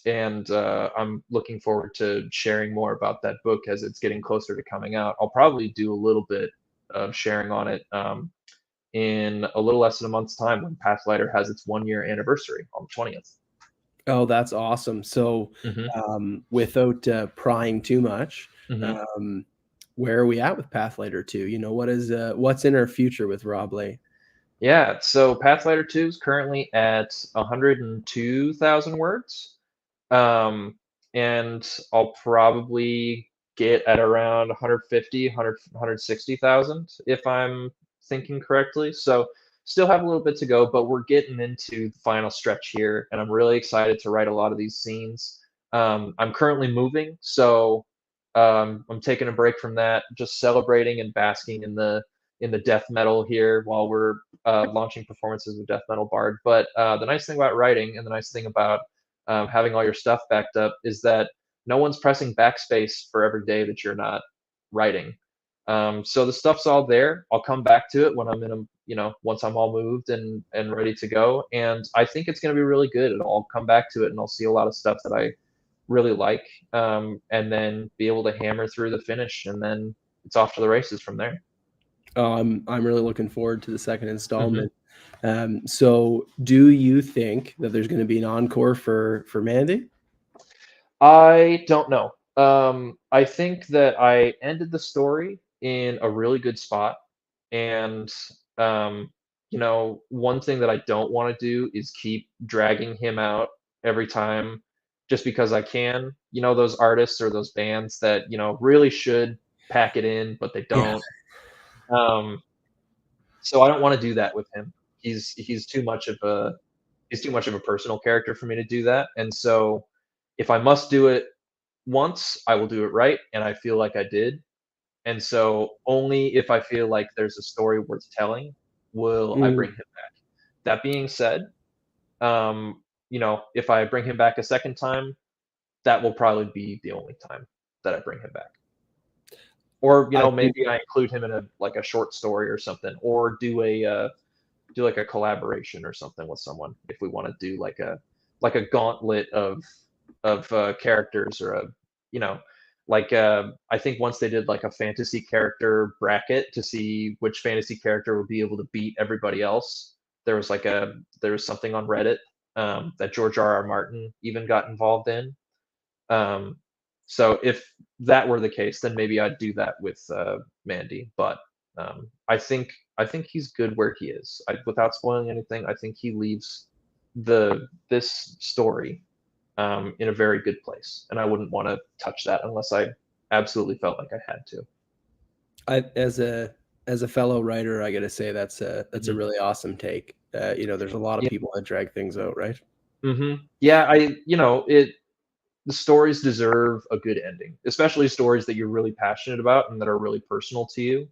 And I'm looking forward to sharing more about that book as it's getting closer to coming out. I'll probably do a little bit of sharing on it in a little less than a month's time when Pathlighter has its 1-year anniversary on the 20th. Oh, that's awesome. So, without prying too much, where are we at with Pathlighter 2? You know, what's in our future with Rob Leigh? Yeah, so Pathlighter 2 is currently at 102,000 words. And I'll probably get at around 150, 160,000 if I'm thinking correctly. So still have a little bit to go, but we're getting into the final stretch here, and I'm really excited to write a lot of these scenes. I'm currently moving, so I'm taking a break from that, just celebrating and basking in the death metal here while we're launching performances of death metal bard. But the nice thing about writing and the nice thing about having all your stuff backed up is that no one's pressing backspace for every day that you're not writing. So the stuff's all there. I'll come back to it when I'm in a, once I'm all moved and ready to go. And I think it's going to be really good. And I'll come back to it and I'll see a lot of stuff that I really like, and then be able to hammer through the finish, and then it's off to the races from there. I'm really looking forward to the second installment. So do you think that there's going to be an encore for Mandy? I don't know. I think that I ended the story in a really good spot, and one thing that I don't want to do is keep dragging him out every time just because I can. Those artists or those bands that really should pack it in, but they don't. Um, so I don't want to do that with him. He's too much of a personal character for me to do that, and so if I must do it once, I will do it right, and I feel like I did. And so only if I feel like there's a story worth telling will I bring him back. That being said, if I bring him back a second time, that will probably be the only time that I bring him back. Or I think maybe I include him in a short story or something, or do a collaboration or something with someone if we want to do like a gauntlet of characters, or I think once they did like a fantasy character bracket to see which fantasy character would be able to beat everybody else. There was something on Reddit that George R.R. Martin even got involved in. So if that were the case, then maybe I'd do that with Mandy. But I think he's good where he is. Without spoiling anything, I think he leaves this story in a very good place, and I wouldn't want to touch that unless I absolutely felt like I had to. As a fellow writer, I got to say that's a really awesome take. There's a lot of Yeah. people that drag things out, right? Yeah, the stories deserve a good ending, especially stories that you're really passionate about and that are really personal to you.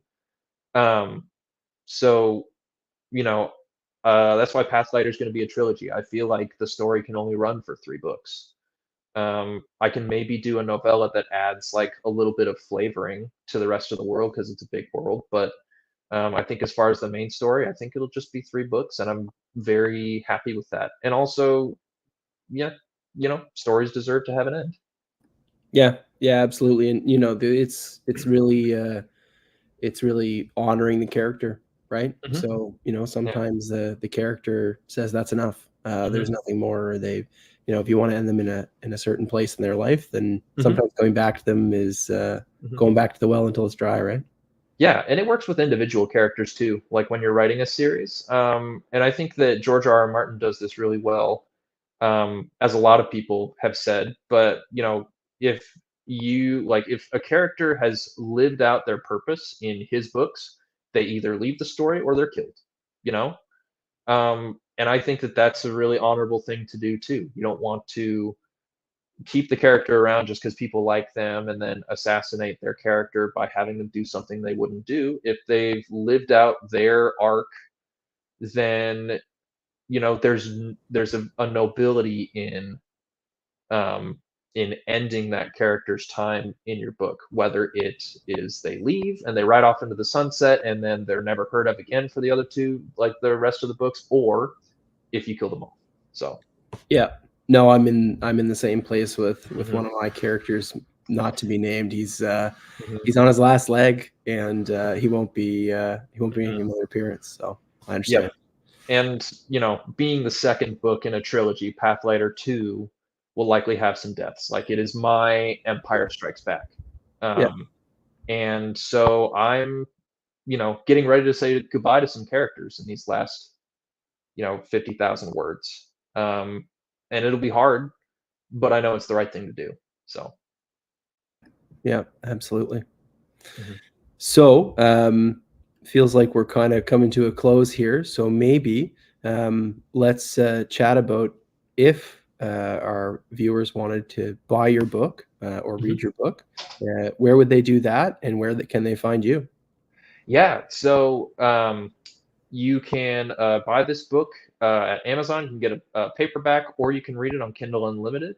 So, that's why Pathlighter is going to be a trilogy. I feel like the story can only run for 3 books. I can maybe do a novella that adds like a little bit of flavoring to the rest of the world because it's a big world. But I think as far as the main story, I think it'll just be 3 books, and I'm very happy with that. And also, yeah, stories deserve to have an end. Yeah, absolutely. And it's really honoring the character, right? So sometimes the character says that's enough. There's nothing more. Or if you want to end them in a certain place in their life, then sometimes going back to them is going back to the well until it's dry, right? Yeah, and it works with individual characters too, like when you're writing a series. And I think that George R.R. Martin does this really well, as a lot of people have said. But if if a character has lived out their purpose in his books, they either leave the story or they're killed. You know, and I think that that's a really honorable thing to do too. You don't want to keep the character around just because people like them and then assassinate their character by having them do something they wouldn't do. If they've lived out their arc, then there's a nobility in in ending that character's time in your book, whether it is they leave and they ride off into the sunset and then they're never heard of again for the other two, like the rest of the books, or if you kill them all. So yeah, no, I'm in the same place with Mhm. one of my characters, not to be named. He's Mhm. he's on his last leg, and he won't be making another appearance. So I understand. Yep. And being the second book in a trilogy, Pathlighter 2 will likely have some deaths. Like, it is my Empire Strikes Back. Yeah. And so I'm, getting ready to say goodbye to some characters in these last, 50,000 words. And it'll be hard, but I know it's the right thing to do. So, Yeah, absolutely. Mhm. So, feels like we're kind of coming to a close here. So maybe let's chat about if our viewers wanted to buy your book or read your book, where would they do that, and can they find you? Yeah. So, you can buy this book at Amazon. You can get a paperback, or you can read it on Kindle Unlimited.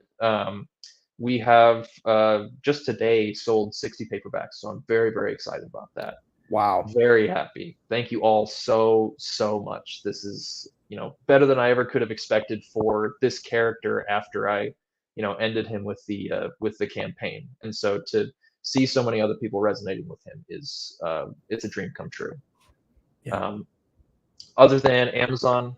We have just today sold 60 paperbacks, so I'm very, very excited about that. Wow. Very happy. Thank you all so, so much. This is, better than I ever could have expected for this character after I, ended him with the campaign. And so to see so many other people resonating with him is it's a dream come true. Yeah. Other than Amazon,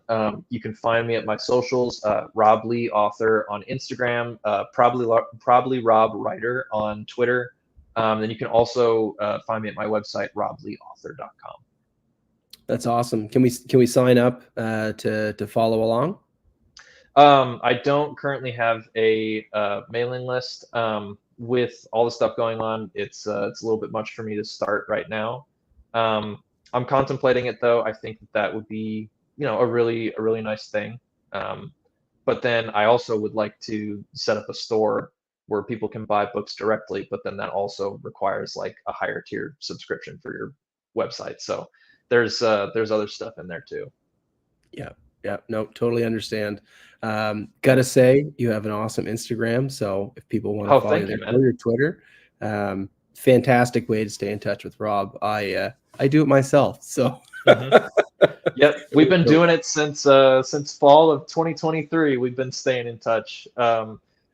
you can find me at my socials, Rob Leigh author on Instagram, probably Rob Writer on Twitter. Then you can also find me at my website, robleighauthor.com. That's awesome. Can we sign up to follow along? I don't currently have a mailing list. With all the stuff going on, it's a little bit much for me to start right now. I'm contemplating it though. I think that would be, a really nice thing. But then I also would like to set up a store where people can buy books directly, but then that also requires like a higher tier subscription for your website. So there's other stuff in there too. Yeah. Yeah. No, totally understand. Gotta say, you have an awesome Instagram. So if people want to Oh, follow you thank you, there, or man. your Twitter, fantastic way to stay in touch with Rob. I do it myself. So Mhm. Yep, we've been doing it since fall of 2023. We've been staying in touch.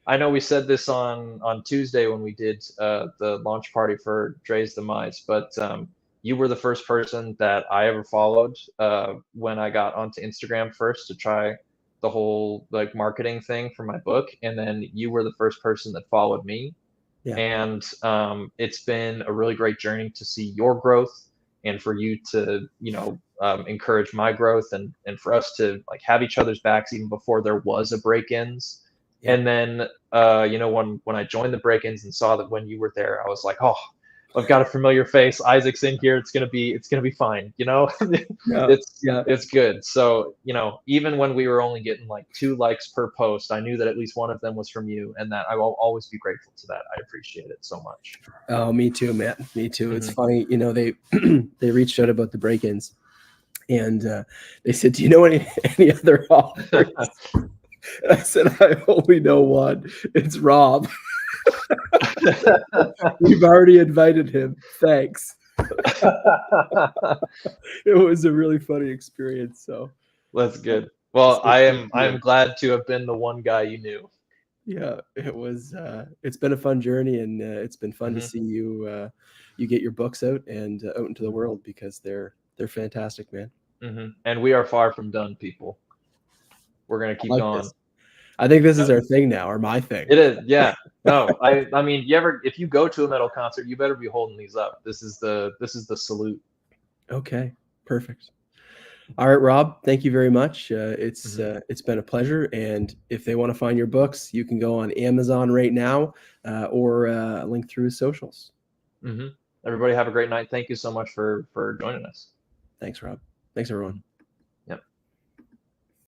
I know we said this on Tuesday when we did the launch party for Dre's Demise, but you were the first person that I ever followed when I got onto Instagram first to try the whole like marketing thing for my book, and then you were the first person that followed me. yeah. And it's been a really great journey to see your growth and for you to encourage my growth, and for us to like have each other's backs even before there was a break-ins. Yeah. And then when I joined the break-ins and saw that when you were there, I was like, oh, I've got a familiar face. Isaac's in here. It's gonna be fine. Yeah. Yeah. It's good. So, even when we were only getting like 2 likes per post, I knew that at least one of them was from you, and that I will always be grateful to that. I appreciate it so much. Oh, me too, man. Me too. It's Mhm. funny, they they reached out about the break-ins, and they said, "Do you know any other authors?" And I said, "I only know one. It's Rob. We've already invited him. Thanks." It was a really funny experience. So That's good. Well, so thank I you. am glad to have been the one guy you knew. Yeah, it was. It's been a fun journey, and it's been fun to Mhm. see you get your books out and out into the Mhm. world, because they're fantastic, man. Mhm. And we are far from done, people. We're gonna I keep like going. this. I think this is Yep. our thing now, or my thing. It is, yeah. No, I mean, if you go to a metal concert, you better be holding these up. This is the salute. Okay, perfect. All right, Rob. Thank you very much. Mhm. It's been a pleasure. And if they want to find your books, you can go on Amazon right now, or link through his socials. Mhm. Everybody have a great night. Thank you so much for joining us. Thanks, Rob. Thanks, everyone.